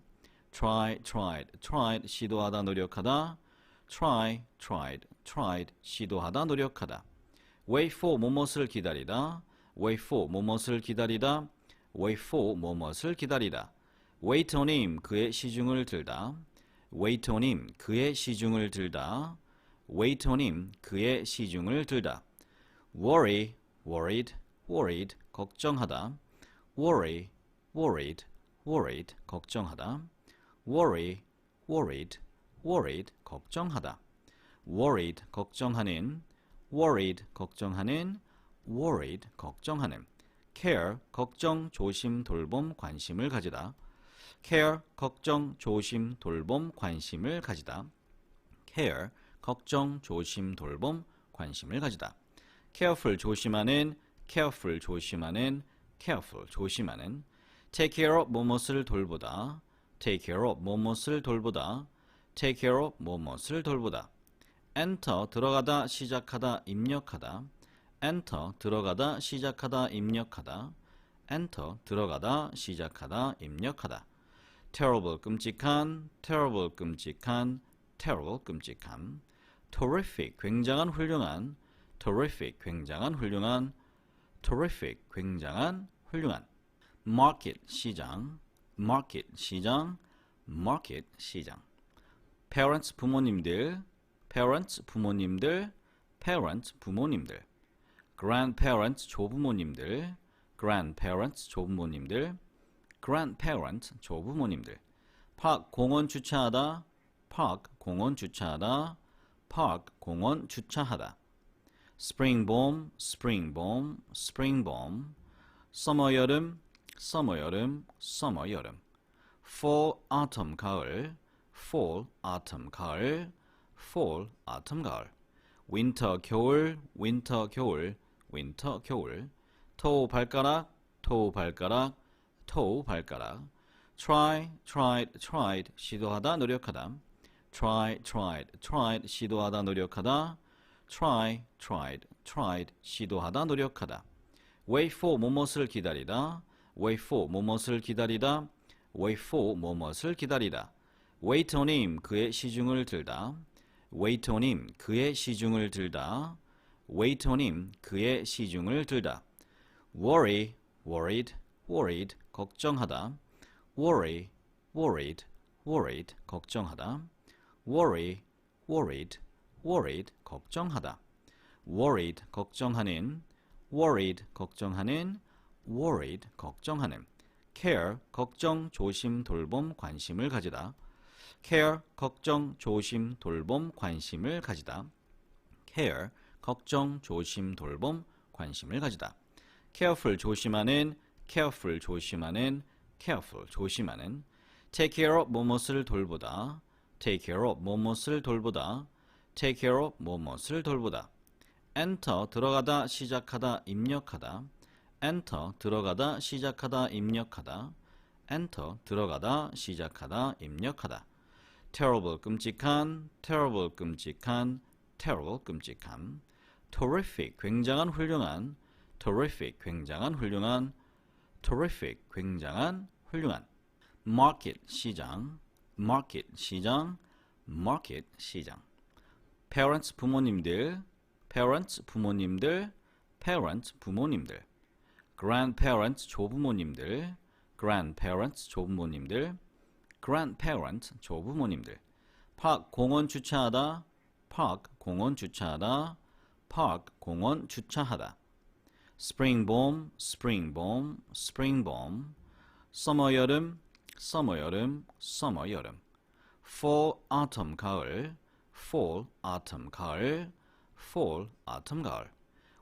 [SPEAKER 1] try tried tried 시도하다 노력하다 try tried tried 시도하다 노력하다 wait for 무엇을 기다리다 wait for 무엇을 기다리다 wait for 무엇을 기다리다 wait on him 그의 시중을 들다 웨이터님 그의 시중을 들다. 웨이터님 그의 시중을 들다. worry, worried, worried 걱정하다. worry, worried, worried 걱정하다. worry, worried, worried 걱정하다. worried 걱정하는, worried 걱정하는, worried 걱정하는. care 걱정, 조심, 돌봄, 관심을 가지다. care 걱정, 조심, 돌봄, 관심을 가지다. care 걱정, 조심, 돌봄, 관심을 가지다. careful 조심하는, careful 조심하는, careful 조심하는. take care of 뭐뭇을 돌보다. take care of 뭐뭇을 돌보다. take care of 뭐뭇을 돌보다. enter 들어가다, 시작하다, 입력하다. enter 들어가다, 시작하다, 입력하다. enter 들어가다, 시작하다, 입력하다. terrible 끔찍한, terrible 끔찍한, terrible 끔찍한. terrific 굉장한, 훌륭한. terrific 굉장한, 훌륭한. terrific 굉장한, 훌륭한. market 시장, market 시장, market 시장. parents 부모님들, parents 부모님들, parents 부모님들. grandparents 조부모님들, grandparents 조부모님들, grandparents 조부모님들. park 공원 주차하다, park 공원 주차하다, park 공원 주차하다. spring bomb, spring bomb, spring bomb. summer 여름, summer 여름, summer 여름. fall autumn 가을, fall autumn 가을, fall autumn 가을. winter 겨울, winter 겨울, winter 겨울. toe 발가락, toe 발가락, toe 발가락. try, tried, tried 시도하다, 노력하다. try, tried, tried 시도하다, 노력하다. try, tried, tried 시도하다, 노력하다. wait for 뭐뭇을 기다리다. wait for 뭐뭇을 기다리다. wait for 뭐뭇을 기다리다. waiter님 그의 시중을 들다. waiter님 그의 시중을 들다. waiter님 그의 시중을 들다. worry, worried, worried 걱정하다. worry, worried, worried 걱정하다. worry, worried, worried 걱정하다. worried 걱정하는, worried 걱정하는, worried 걱정하는. care 걱정, 조심, 돌봄, 관심을 가지다. care 걱정, 조심, 돌봄, 관심을 가지다. care 걱정, 조심, 돌봄, 관심을 가지다. careful 조심하는, careful 조심하는, careful 조심하는. take care of 뭐뭇을 돌보다. take care of 뭐뭇을 돌보다. take care of 뭐뭇을 돌보다. enter 들어가다, 시작하다, 입력하다. enter 들어가다, 시작하다, 입력하다. enter 들어가다, 시작하다, 입력하다. terrible 끔찍한, terrible 끔찍한, terrible 끔찍한. terrific 굉장한, 훌륭한. terrific 굉장한, 훌륭한. terrific 굉장한, 훌륭한. market 시장, market 시장, market 시장. parents 부모님들, parents 부모님들, parents 부모님들. grandparents 조부모님들, grandparents 조부모님들, grandparents 조부모님들. park 공원 주차하다, park 공원 주차하다, park 공원 주차하다. spring bomb, spring bomb, spring bomb. summer 여름, summer 여름, summer 여름. fall autumn 가을, fall autumn 가을, fall autumn 가을.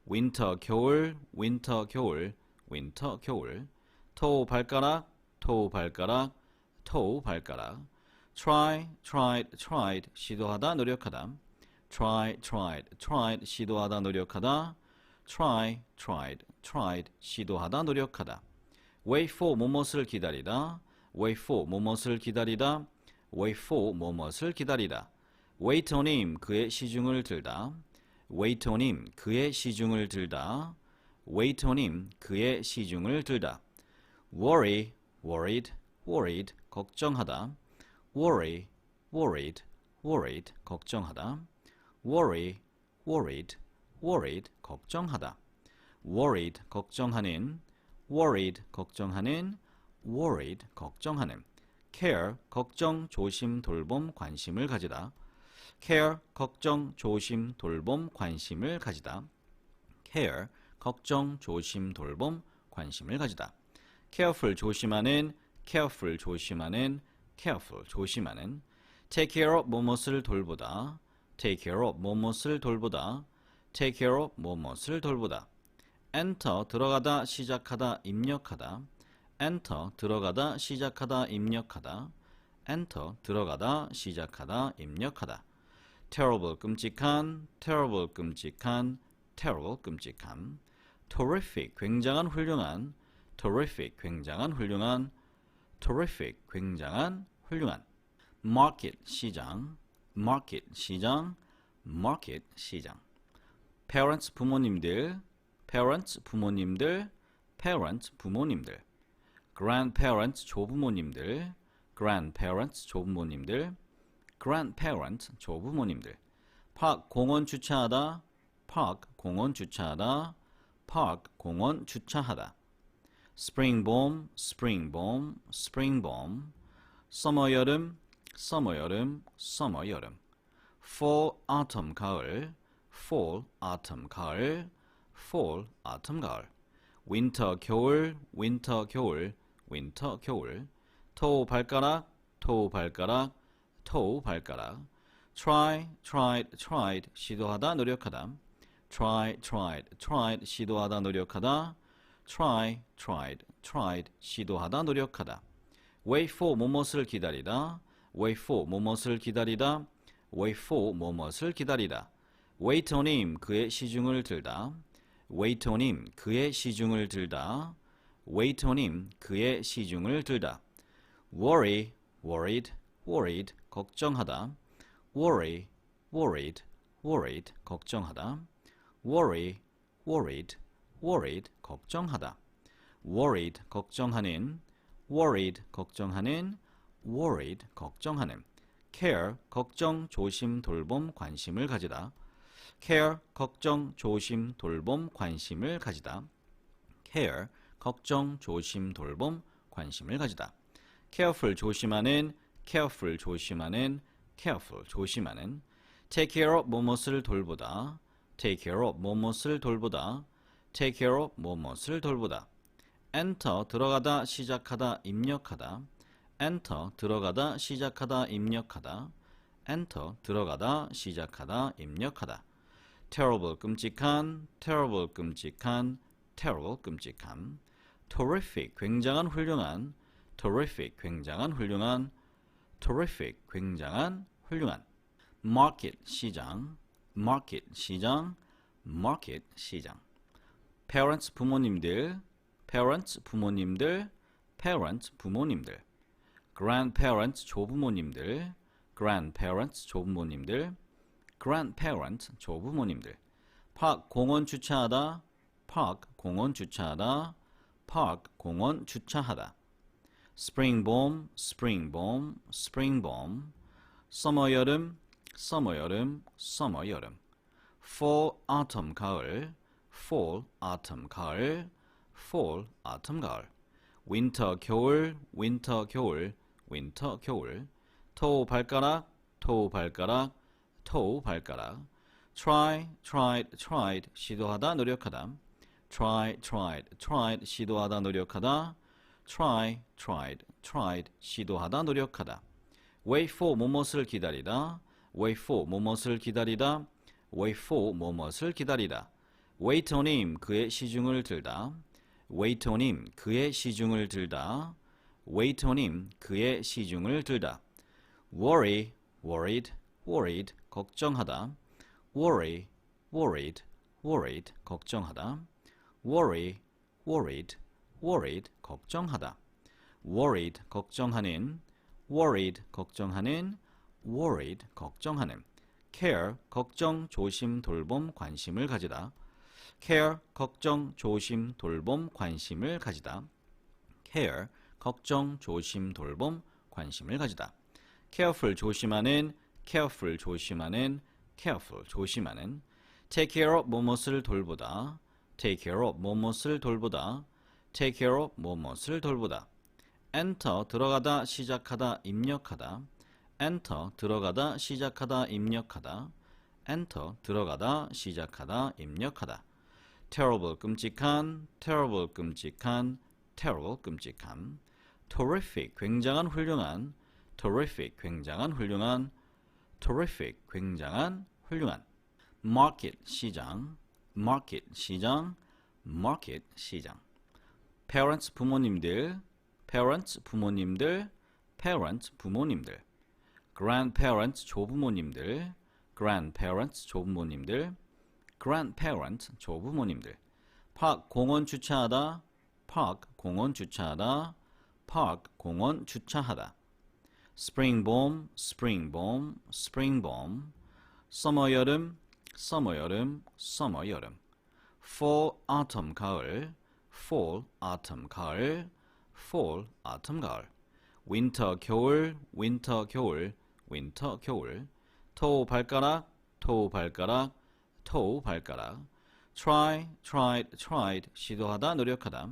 [SPEAKER 1] winter 겨울, winter 겨울, winter 겨울. toe 발가락, toe 발가락, toe 발가락. try, tried, tried 시도하다, 노력하다. try, tried, tried 시도하다, 노력하다. try, tried, tried 시도하다, 노력하다. wait for 뭐뭇을 기다리다. wait for 뭐뭇을 기다리다. wait for 뭐뭇을 기다리다. waiter님 그의 시중을 들다. waiter님 그의 시중을 들다. waiter님 그의 시중을 들다. worry, worried, worried 걱정하다. worry, worried, worried 걱정하다. worry, worried, worried 걱정하다. worried 걱정하는, worried 걱정하는, worried 걱정하는. care, 걱정, 조심, 돌봄, 관심을 가지다. care, 걱정, 조심, 돌봄, 관심을 가지다. care, 걱정, 조심, 돌봄, 관심을 가지다. careful, 조심하는, careful, 조심하는, careful, 조심하는. take care of, 뭐뭇을 돌보다. take care of, 뭐뭇을 돌보다. take care of, 뭐뭇을 돌보다. enter, 들어가다, 시작하다, 입력하다. enter, 들어가다, 시작하다, 입력하다. enter, 들어가다, 시작하다, 입력하다. terrible, 끔찍한, terrible, 끔찍한, terrible, 끔찍한. terrific, 굉장한, 훌륭한, terrific, 굉장한, 훌륭한, terrific, 굉장한, 훌륭한. market, 시장, market, 시장, market, 시장. parents, 부모님들, parents, 부모님들, parents, 부모님들. grandparents, 조부모님들, grandparents, 조부모님들, grandparents, 조부모님들. park, 공원 주차하다, park, 공원 주차하다, park, 공원 주차하다. spring bomb, spring bomb, spring bomb. summer, 여름, summer, 여름, summer, 여름. fall, autumn, 가을, fall, autumn, 가을, fall, autumn, 가을. winter, 겨울, winter, 겨울, winter, 겨울. toe, 발가락, toe, 발가락, toe, 발가락. try, tried, tried, 시도하다, 노력하다. try, tried, tried, 시도하다, 노력하다. try, tried, tried, 시도하다, 노력하다. wait for, 뭐뭇을 기다리다. wait for, 뭐뭇을 기다리다. wait for, 뭐뭇을 기다리다. wait on him, 그의 시중을 들다. wait on him, 그의 시중을 들다. wait on him, 그의 시중을 들다. worry, worried, worried, 걱정하다. worry, worried, worried, 걱정하다. worry, worried, worried, 걱정하다. worried, 걱정하는, worried, 걱정하는, worried, 걱정하는. care, 걱정, 조심, 돌봄, 관심을 가지다. care, 걱정, 조심, 돌봄, 관심을 가지다. care, 걱정, 조심, 돌봄, 관심을 가지다. careful, 조심하는, careful, 조심하는, careful, 조심하는. take care of, 뭐뭇을 돌보다. take care of, 뭐뭇을 돌보다. take care of, 뭐뭇을 돌보다. enter, 들어가다, 시작하다, 입력하다. enter, 들어가다, 시작하다, 입력하다. enter, 들어가다, 시작하다, 입력하다. terrible, 끔찍한, terrible, 끔찍한, terrible, 끔찍한. terrific, 굉장한, 훌륭한, terrific, 굉장한, 훌륭한, terrific, 굉장한, 훌륭한. market, 시장, market, 시장, market, 시장. parents, 부모님들, parents, 부모님들, parents, 부모님들. grandparents, 조부모님들, grandparents, 조부모님들, grandparents, 조부모님들. park, 공원 주차하다, park, 공원 주차하다, park, 공원 주차하다. spring bomb, spring bomb, spring bomb. summer, 여름, summer, 여름, summer, 여름. fall, autumn, 가을, fall, autumn, 가을, fall, autumn, 가을. winter, 겨울, winter, 겨울, winter, 겨울. toe, 발가락, toe, 발가락, toe, 발가락. try, tried, tried, 시도하다, 노력하다. try, tried, tried, 시도하다, 노력하다. try, tried, tried, 시도하다, 노력하다. wait for, 뭐뭇을 기다리다. wait for, 뭐뭇을 기다리다. wait for, 뭐뭇을 기다리다. wait on him, 그의 시중을 들다. wait on him, 그의 시중을 들다. wait on him, 그의 시중을 들다. worry, worried, worried, 걱정하다. worry, worried, worried, 걱정하다. worry, worried, worried, 걱정하다. worried, 걱정하는, worried, 걱정하는, worried, 걱정하는. care, 걱정, 조심, 돌봄, 관심을 가지다. care, 걱정, 조심, 돌봄, 관심을 가지다. care, 걱정, 조심, 돌봄, 관심을 가지다. careful, 조심하는, careful, 조심하는, careful, 조심하는. take care of, 뭐뭇을 돌보다. take care of, 뭐뭇을 돌보다. take care of, 뭐뭇을 돌보다. enter 들어가다 시작하다 입력하다 enter 들어가다 시작하다 입력하다 enter 들어가다 시작하다 입력하다 terrible 끔찍한 terrible 끔찍한 terrible 끔찍한 terrific 굉장한 훌륭한 terrific 굉장한 훌륭한 terrific 굉장한 훌륭한 market 시장 market 시장 market 시장 parents 부모님들 parents 부모님들 parents 부모님들 grandparents 조부모님들 grandparents 조부모님들 grandparents 조부모님들 park 공원 주차하다 park 공원 주차하다 park 공원 주차하다 spring bomb spring bomb spring bomb summer 여름 summer 여름 summer 여름 fall autumn 가을 fall autumn 가을 fall autumn 가을 winter 겨울 winter 겨울 winter 겨울 toe 발가락 toe 발가락 toe 발가락 try tried tried 시도하다 노력하다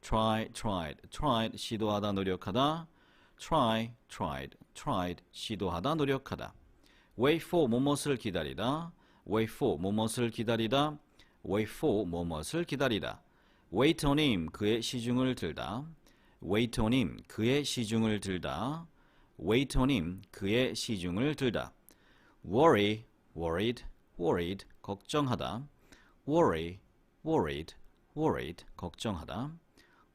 [SPEAKER 1] try tried tried 시도하다 노력하다 try tried tried 시도하다 노력하다 wait for 무엇을 기다리다 wait for 무엇을 기다리다 wait for 무엇을 기다리다 wait on him 그의 시중을 들다 wait on him 그의 시중을 들다 wait on him 그의 시중을 들다 worry worried worried 걱정하다 worry worried worried 걱정하다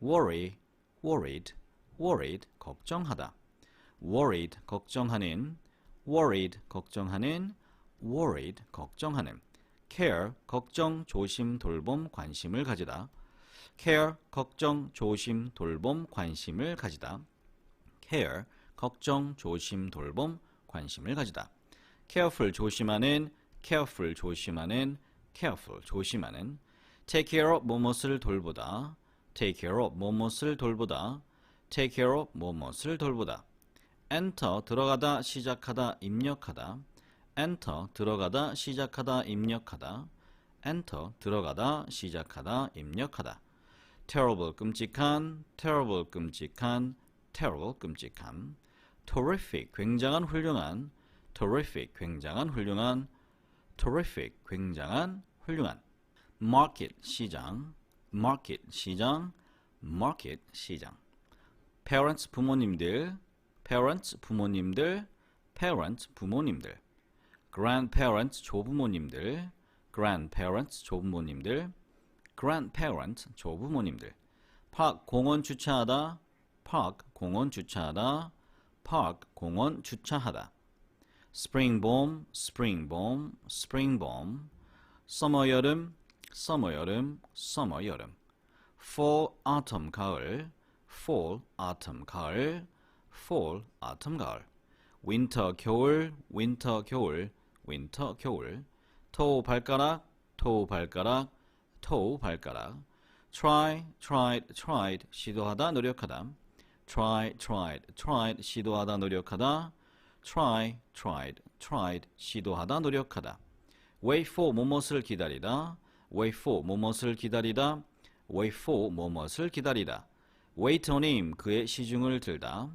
[SPEAKER 1] worry worried worried 걱정하다 worried 걱정하는 worried 걱정하는 worried 걱정하는 care 걱정 조심 돌봄 관심을 가지다 care 걱정 조심 돌봄 관심을 가지다 care 걱정 조심 돌봄 관심을 가지다 careful 조심하는 careful 조심하는 careful 조심하는 take care of 무엇을 돌보다 take care of 무엇을 돌보다 take care of 무엇을 돌보다 enter 들어가다 시작하다 입력하다 enter 들어가다 시작하다 입력하다 enter 들어가다 시작하다 입력하다 terrible 끔찍한 terrible 끔찍한 terrible 끔찍한 terrific 굉장한 훌륭한 terrific 굉장한 훌륭한 terrific 굉장한 훌륭한 market 시장 market 시장 market 시장 parents 부모님들 parents 부모님들 parents 부모님들 grandparents 조부모님들 grandparents 조부모님들 grandparents 조부모님들 park 공원 주차하다 park 공원 주차하다 park 공원 주차하다 spring bomb spring bomb spring bomb summer 여름 summer 여름 summer 여름 fall autumn 가을 fall autumn 가을 fall autumn 가을 winter 겨울 winter 겨울 winter 겨울 toe 발가락 toe 발가락 toe 발가락 try tried tried 시도하다 노력하다 try tried tried 시도하다 노력하다 try tried tried 시도하다 노력하다 wait for 무엇을 기다리다 wait for 무엇을 기다리다 wait for 무엇을 기다리다 wait on him 그의 시중을 들다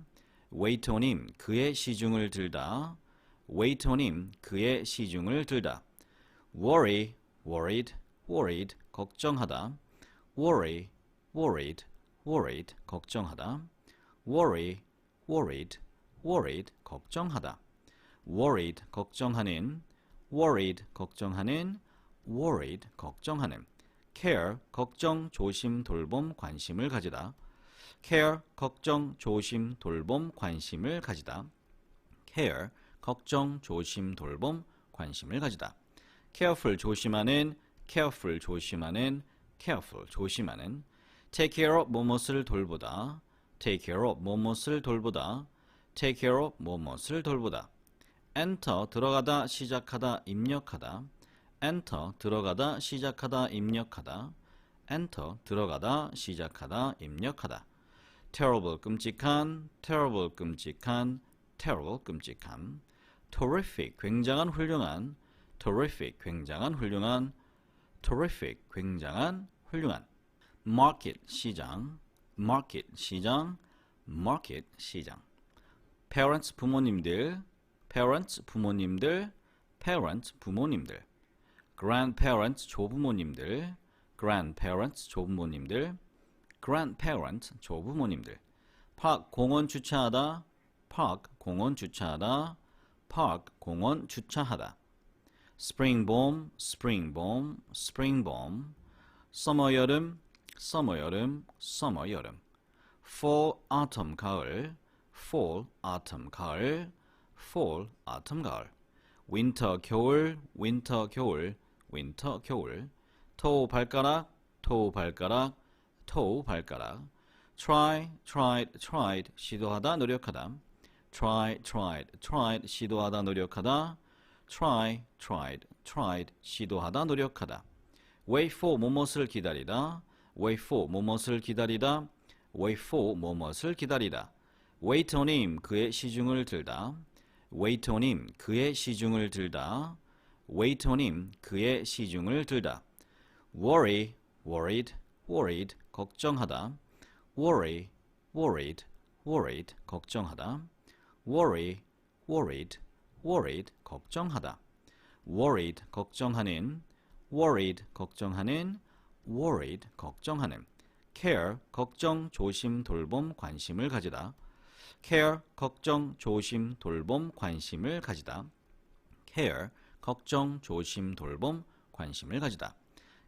[SPEAKER 1] wait on him 그의 시중을 들다 wait on him 그의 시중을 들다 worry worried worried 걱정하다 worry worried worried 걱정하다 worry worried worried 걱정하다 worried 걱정하는 worried 걱정하는 worried 걱정하는 care 걱정 조심 돌봄 관심을 가지다 care 걱정 조심 돌봄 관심을 가지다 care 걱정 조심 돌봄 관심을 가지다 careful 조심하는 careful 조심하는 careful 조심하는 take care of 무엇을 돌보다 take care of 무엇을 돌보다 take care of 무엇을 돌보다 enter 들어가다 시작하다 입력하다 enter 들어가다 시작하다 입력하다 enter 들어가다 시작하다 입력하다 terrible 끔찍한 terrible 끔찍한 terrible 끔찍한 terrific 굉장한 훌륭한 terrific 굉장한 훌륭한 terrific 굉장한 훌륭한 market 시장 market 시장 market 시장. parents 부모님들, parents 부모님들, parents 부모님들. grandparents 조부모님들, grandparents 조부모님들, grandparents 조부모님들. park 공원 주차하다, park 공원 주차하다, park 공원 주차하다. spring bomb, spring bomb, spring bomb. summer 여름, summer 여름, summer 여름. fall autumn 가을, fall autumn 가을, fall autumn 가을. winter 겨울, winter 겨울, winter 겨울. toe 발가락, toe 발가락, toe 발가락. try, tried, tried 시도하다 노력하다. try, tried, tried 시도하다 노력하다. try, tried, tried 시도하다 노력하다. wait for 무엇을 기다리다. wait for 무엇을 기다리다. wait for 무엇을 기다리다. wait on him 그의 시중을 들다. wait on him 그의 시중을 들다. wait on him 그의 시중을 들다. worry, worried, worried 걱정하다. worry, worried, worried 걱정하다. worry, worried, worried 걱정하다. worried 걱정하는, worried 걱정하는, worried 걱정하는. care 걱정, 조심, 돌봄, 관심을 가지다. care 걱정, 조심, 돌봄, 관심을 가지다. care 걱정, 조심, 돌봄, 관심을 가지다.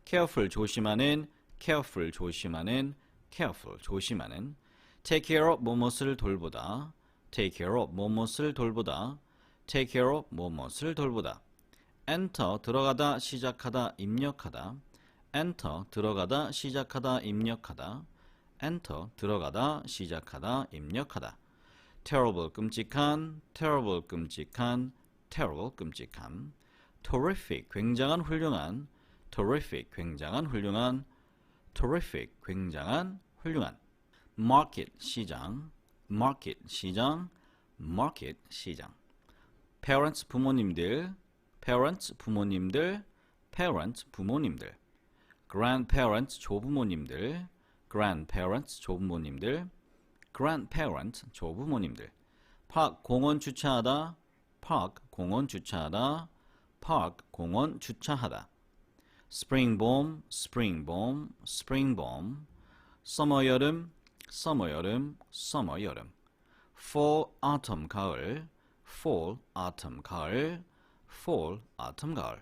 [SPEAKER 1] careful 조심하는, careful 조심하는, careful 조심하는. take care of 무엇을 돌보다. take care of 무엇을 돌보다. take care of 무엇을 돌보다. enter 들어가다, 시작하다, 입력하다. enter 들어가다, 시작하다, 입력하다. enter 들어가다, 시작하다, 입력하다. terrible 끔찍한, terrible 끔찍한, terrible 끔찍한. terrific 굉장한, 훌륭한. terrific 굉장한, 훌륭한. terrific 굉장한, 훌륭한. market 시장, market 시장, market 시장. parents 부모님들, parents 부모님들, parents 부모님들. grandparents 조부모님들, grandparents 조부모님들, grandparents 조부모님들. park 공원 주차하다, park 공원 주차하다, park 공원 주차하다. spring bomb, spring bomb, spring bomb. summer 여름, summer 여름, summer 여름. fall autumn 가을, fall autumn 가을, fall autumn 가을.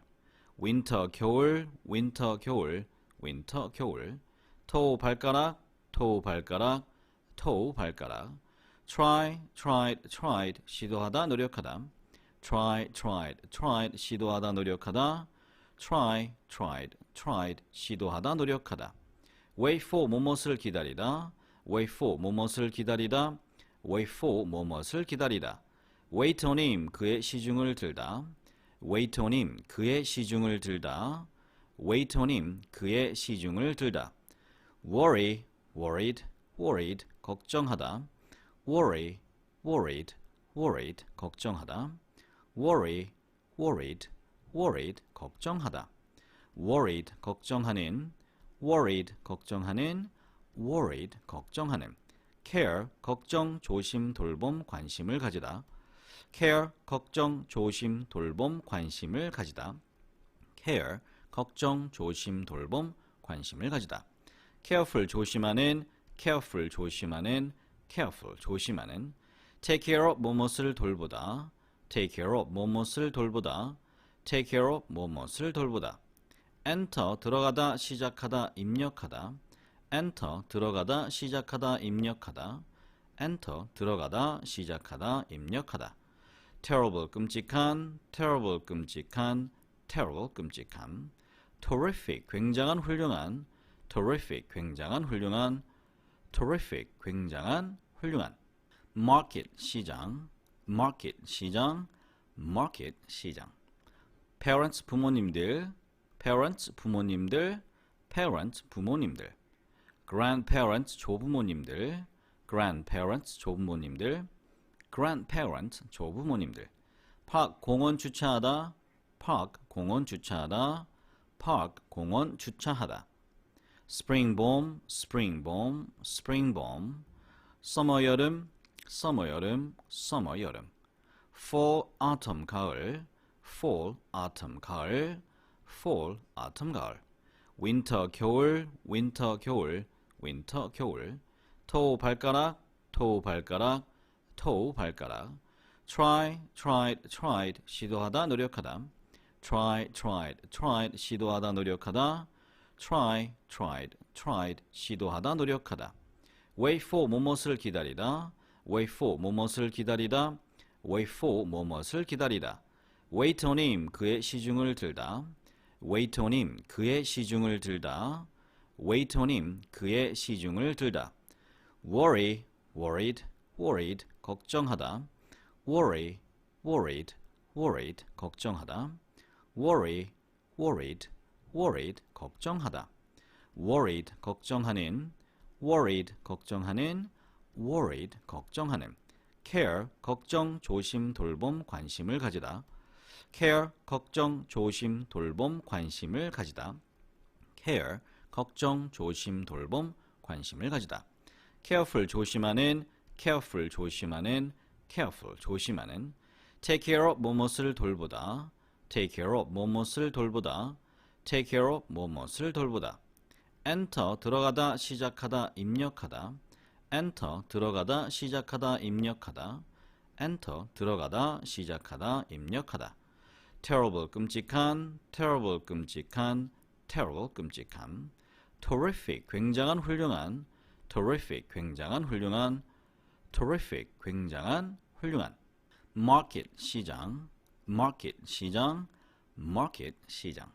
[SPEAKER 1] winter 겨울, winter 겨울, winter 겨울. toe 발가락, toe 발가락, toe 발가락. try, tried, tried 시도하다, 노력하다. try, tried, tried 시도하다, 노력하다. try, tried, tried 시도하다, 노력하다. wait for 무엇을 기다리다. wait for 무엇을 기다리다. wait for 무엇을 기다리다. wait on him 그의 시중을 들다. wait on him 그의 시중을 들다. wait on him 그의 시중을 들다. worry, worried, worried 걱정하다. worry, worried, worried 걱정하다. worry, worried, worried 걱정하다. worried 걱정하는, worried 걱정하는, worried 걱정하는. care 걱정, 조심, 돌봄, 관심을 가지다. care 걱정, 조심, 돌봄, 관심을 가지다. care 걱정, 조심, 돌봄, 관심을 가지다. careful 조심하는, careful 조심하는, careful 조심하는. take care of 무엇을 돌보다. take care of 무엇을 돌보다. take care of 무엇을 돌보다. enter 들어가다, 시작하다, 입력하다. enter 들어가다, 시작하다, 입력하다. enter 들어가다, 시작하다, 입력하다. terrible 끔찍한, terrible 끔찍한, terrible 끔찍한. terrific 굉장한, 훌륭한. terrific 굉장한, 훌륭한. terrific 굉장한, 훌륭한. market 시장, market 시장, market 시장. parents 부모님들, parents 부모님들, parents 부모님들. grandparents 조부모님들, grandparents 조부모님들, grandparents 조부모님들. park 공원 주차하다, park 공원 주차하다, park 공원 주차하다. spring bomb, spring bomb, spring bomb. summer 여름, summer 여름, summer 여름. fall autumn 가을, fall autumn 가을, fall autumn 가을. winter 겨울, winter 겨울, winter 겨울. toe 발가락, toe 발가락, toe 발가락. try, tried, tried 시도하다 노력하다. try, tried, tried 시도하다 노력하다. try, tried, tried 시도하다 노력하다. wait for 무엇을 기다리다. wait for 무엇을 기다리다. wait for 무엇을 기다리다. wait on him 그의 시중을 들다. wait on him 그의 시중을 들다. wait on him 그의 시중을 들다. worry, worried, worried 걱정하다. worry, worried, worried 걱정하다. worry, worried, worried 걱정하다. worried 걱정하는, worried 걱정하는, worried 걱정하는. care 걱정, 조심, 돌봄, 관심을 가지다. care 걱정, 조심, 돌봄, 관심을 가지다. care 걱정, 조심, 돌봄, 관심을 가지다. careful 조심하는, careful 조심하는, careful 조심하는. take care of 무엇을 돌보다. take care of 무엇을 돌보다. take care of 무엇을 돌보다. enter 들어가다, 시작하다, 입력하다. enter 들어가다, 시작하다, 입력하다. enter 들어가다, 시작하다, 입력하다. terrible 끔찍한, terrible 끔찍한, terrible 끔찍한. terrific 굉장한, 훌륭한. terrific 굉장한, 훌륭한. terrific 굉장한, 훌륭한. market 시장, market 시장, market 시장.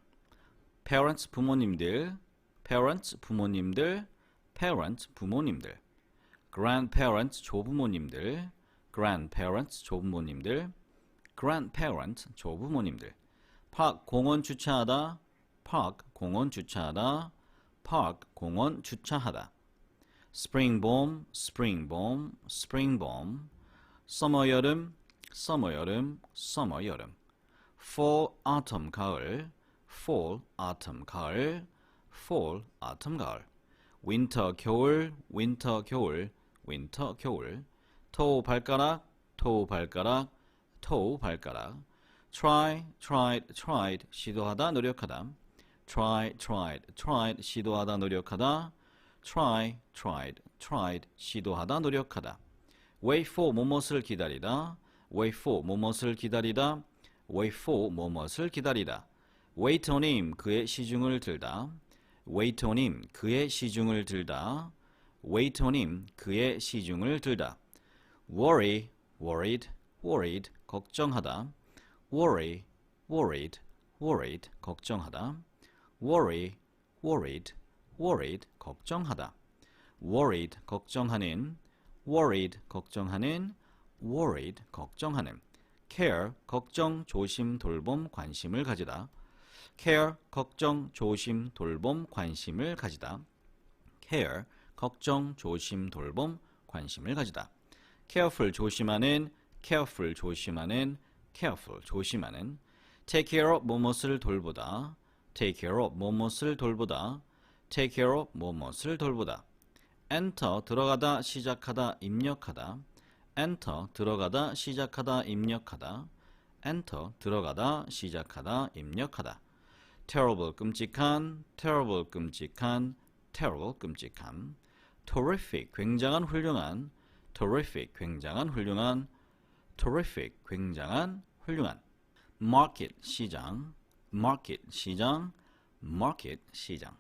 [SPEAKER 1] parents 부모님들, parents 부모님들, parents 부모님들. grandparents 조부모님들, grandparents 조부모님들, grandparents 조부모님들. park 공원 주차하다, park 공원 주차하다, park 공원 주차하다. spring bomb, spring bomb, spring bomb. summer 여름, summer 여름, summer 여름. fall autumn 가을, fall autumn 가을, fall autumn 가을. winter 겨울, winter 겨울, winter 겨울. toe 발가락, toe 발가락, toe 발가락. try, tried, tried 시도하다, 노력하다. try, tried, tried 시도하다, 노력하다. try, tried, tried 시도하다, 노력하다. wait for 무엇을 기다리다. wait for 무엇을 기다리다. wait for 무엇을 기다리다. wait on him 그의 시중을 들다. wait on him 그의 시중을 들다. wait on him 그의 시중을 들다. worry, worried, worried 걱정하다. worry, worried, worried 걱정하다. worry, worried, worried 걱정하다. worried 걱정하는, worried 걱정하는, worried 걱정하는. care 걱정, 조심, 돌봄, 관심을 가지다. care 걱정, 조심, 돌봄, 관심을 가지다. care 걱정, 조심, 돌봄, 관심을 가지다. careful 조심하는, careful 조심하는, careful 조심하는. take care of 무엇을 돌보다. take care of 무엇을 돌보다. take care of 무엇을 돌보다. enter 들어가다, 시작하다, 입력하다. enter 들어가다, 시작하다, 입력하다. enter 들어가다, 시작하다, 입력하다. terrible 끔찍한, terrible 끔찍한, terrible 끔찍한. terrific 굉장한, 훌륭한. terrific 굉장한, 훌륭한. terrific 굉장한, 훌륭한. market 시장, market 시장, market 시장.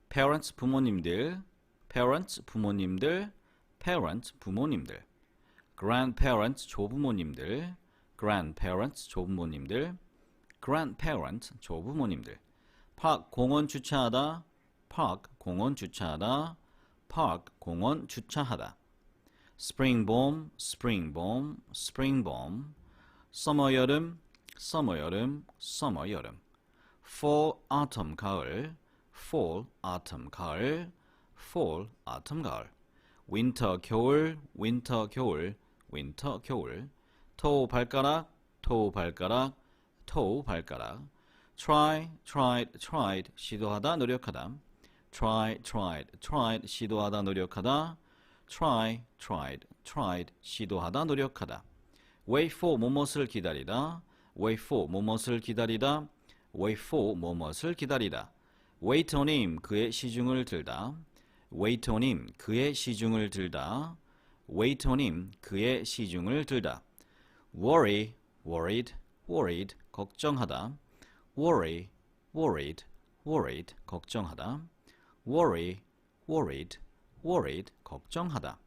[SPEAKER 1] parents 부모님들, parents 부모님들, parents 부모님들. grandparents 조부모님들, grandparents 조부모님들, grandparents 조부모님들. park 공원 주차하다, park 공원 주차하다, park 공원 주차하다. spring bomb, spring bomb, spring bomb. summer 여름, summer 여름, summer 여름. fall autumn 가을, fall autumn 가을, fall autumn 가을. winter 겨울, winter 겨울, winter 겨울. toe 발가락, toe 발가락, toe 발가락. try, tried, tried 시도하다, 노력하다. try, tried, tried 시도하다, 노력하다. try, tried, tried, 시도하다, 노력하다. wait for, 무엇을 기다리다. wait for, 무엇을 기다리다. wait for, 무엇을 기다리다. wait on him, 그의 시중을 들다. wait on him, 그의 시중을 들다. wait on him, 그의 시중을 들다. worry, worried, worried, 걱정하다. worry, worried, worried, 걱정하다. worry, worried, worried, 걱정하다.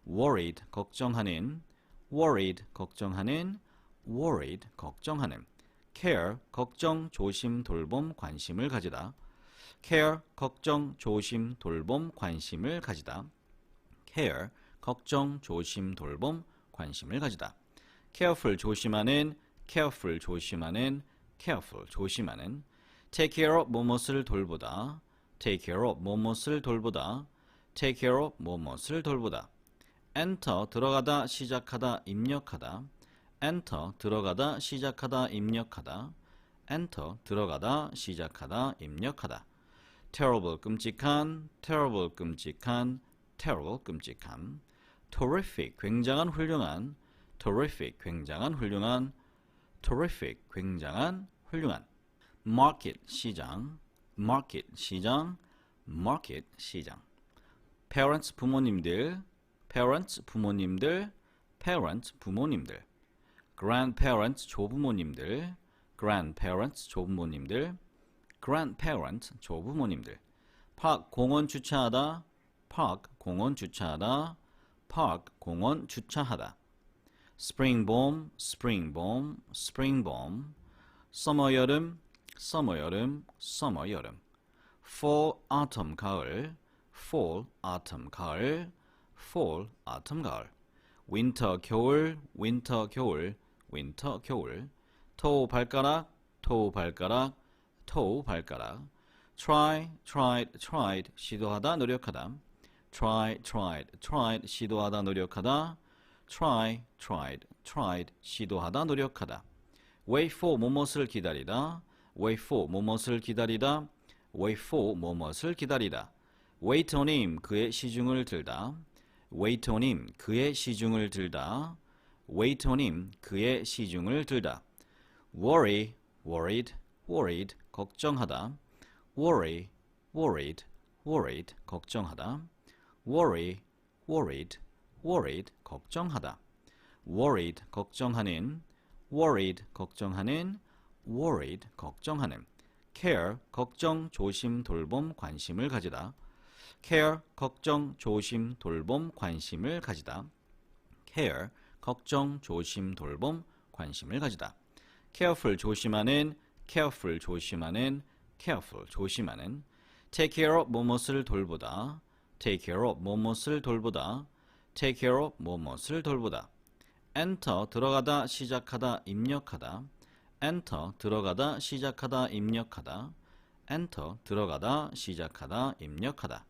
[SPEAKER 1] worried, 걱정하는. worried, 걱정하는. worried, 걱정하는. care, 걱정, 조심, 돌봄, 관심을 가지다. care, 걱정, 조심, 돌봄, 관심을 가지다. care, 걱정, 조심, 돌봄, 관심을 가지다. careful, 조심하는. careful, 조심하는. careful, 조심하는. take care of, 무엇을 돌보다. take care of, 무엇을 돌보다. take care of, 무엇을 돌보다. enter, 들어가다, 시작하다, 입력하다. enter, 들어가다, 시작하다, 입력하다. enter, 들어가다, 시작하다, 입력하다. terrible, 끔찍한. terrible, 끔찍한. terrible, 끔찍한. terrific, 굉장한, 훌륭한. terrific, 굉장한, 훌륭한. terrific, 굉장한, 훌륭한. market, 시장. market, 시장. market, 시장. parents, 부모님들. parents, 부모님들. parents, 부모님들. grandparents, 조부모님들. grandparents, 조부모님들. grandparents, 조부모님들. park, 공원 주차하다. park, 공원 주차하다. park, 공원 주차하다. spring bomb, spring bomb, spring bomb. summer, 여름. summer, 여름. summer, 여름. fall, autumn, 가을. fall, autumn, 가을. fall, autumn, 가을. winter, 겨울. winter, 겨울. winter, 겨울. toe, 발가락. toe, 발가락. toe, 발가락. try, tried, tried, 시도하다, 노력하다. try, tried, tried, 시도하다, 노력하다. try, tried, tried, 시도하다, 노력하다. wait for, 무엇을 기다리다. wait for, 무엇을 기다리다. wait for, 무엇을 기다리다. wait on him, 그의 시중을 들다. wait on him, 그의 시중을 들다. wait on him, 그의 시중을 들다. worry, worried, worried, 걱정하다. worry, worried, worried, 걱정하다. worry, worried, worried, 걱정하다. worried, 걱정하는. worried, 걱정하는. worried, 걱정하는. care, 걱정, 조심, 돌봄, 관심을 가지다. care, 걱정, 조심, 돌봄, 관심을 가지다. care, 걱정, 조심, 돌봄, 관심을 가지다. careful, 조심하는. careful, 조심하는. careful, 조심하는. take care of, 무엇을 돌보다. take care of, 무엇을 돌보다. take care of, 무엇을 돌보다. enter, 들어가다, 시작하다, 입력하다. enter, 들어가다, 시작하다, 입력하다. enter, 들어가다, 시작하다, 입력하다.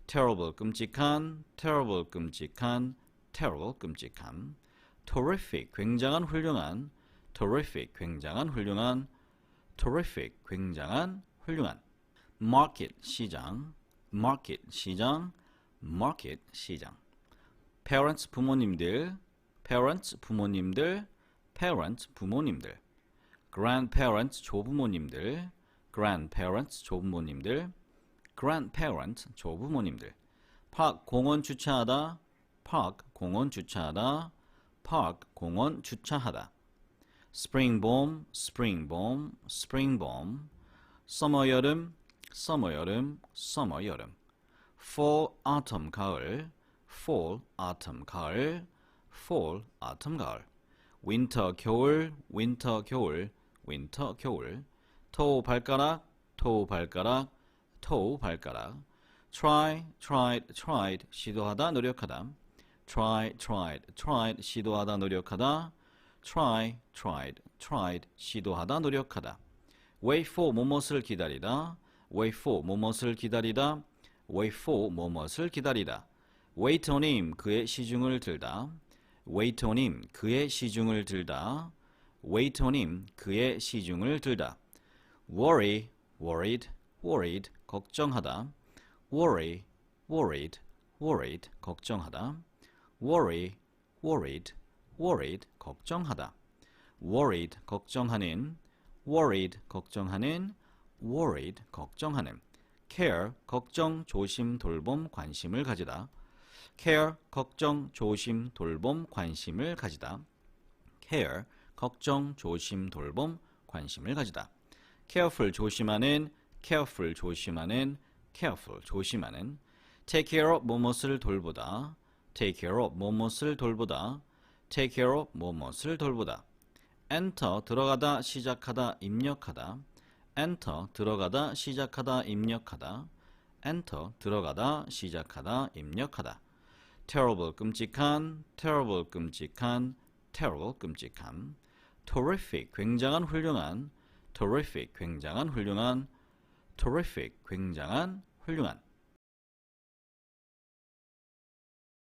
[SPEAKER 1] terrible, 끔찍한. terrible, 끔찍한. terrible, 끔찍한. terrific, 굉장한, 훌륭한. terrific, 굉장한, 훌륭한. terrific, 굉장한, 훌륭한. market, 시장. market, 시장. market, 시장. parents, 부모님들. parents, 부모님들. parents, 부모님들. grandparents, 조부모님들. grandparents, 조부모님들. grandparents, 조부모님들. park, 공원 주차하다. park, 공원 주차하다. park, 공원 주차하다. spring bomb, spring bomb, spring bomb. summer, 여름. summer, 여름. summer, 여름. fall, autumn, 가을. fall, autumn, 가을. fall, autumn, 가을. winter, 겨울. winter, 겨울. winter, 겨울. toe, 발가락. toe, 발가락. toe, 발가락. try, tried, tried, 시도하다, 노력하다. try, tried, tried, 시도하다, 노력하다. try, tried, tried, 시도하다, 노력하다. wait for, 무엇을 기다리다. wait for, 무엇을 기다리다. wait for, 무엇을 기다리다. wait on him, 그의 시중을 들다. wait on him, 그의 시중을 들다. wait on him, 그의 시중을 들다. worry, worried, worried, 걱정하다. worry, worried, worried, 걱정하다. worry, worried, worried, 걱정하다. worried, 걱정하는. worried, 걱정하는. worried, 걱정하는. care, 걱정, 조심, 돌봄, 관심을 가지다. care, 걱정, 조심, 돌봄, 관심을 가지다. care, 걱정, 조심, 돌봄, 관심을 가지다. careful, 조심하는. careful, 조심하는. careful, 조심하는. take care of, 무엇을 돌보다. take care of, 무엇을 돌보다. take care of, 무엇을 돌보다. enter, 들어가다, 시작하다, 입력하다. enter, 들어가다, 시작하다, 입력하다. enter, 들어가다, 시작하다, 입력하다. terrible, 끔찍한. terrible, 끔찍한. terrible, 끔찍한. terrific, 굉장한, 훌륭한. terrific, 굉장한, 훌륭한. terrific, 굉장한, 훌륭한.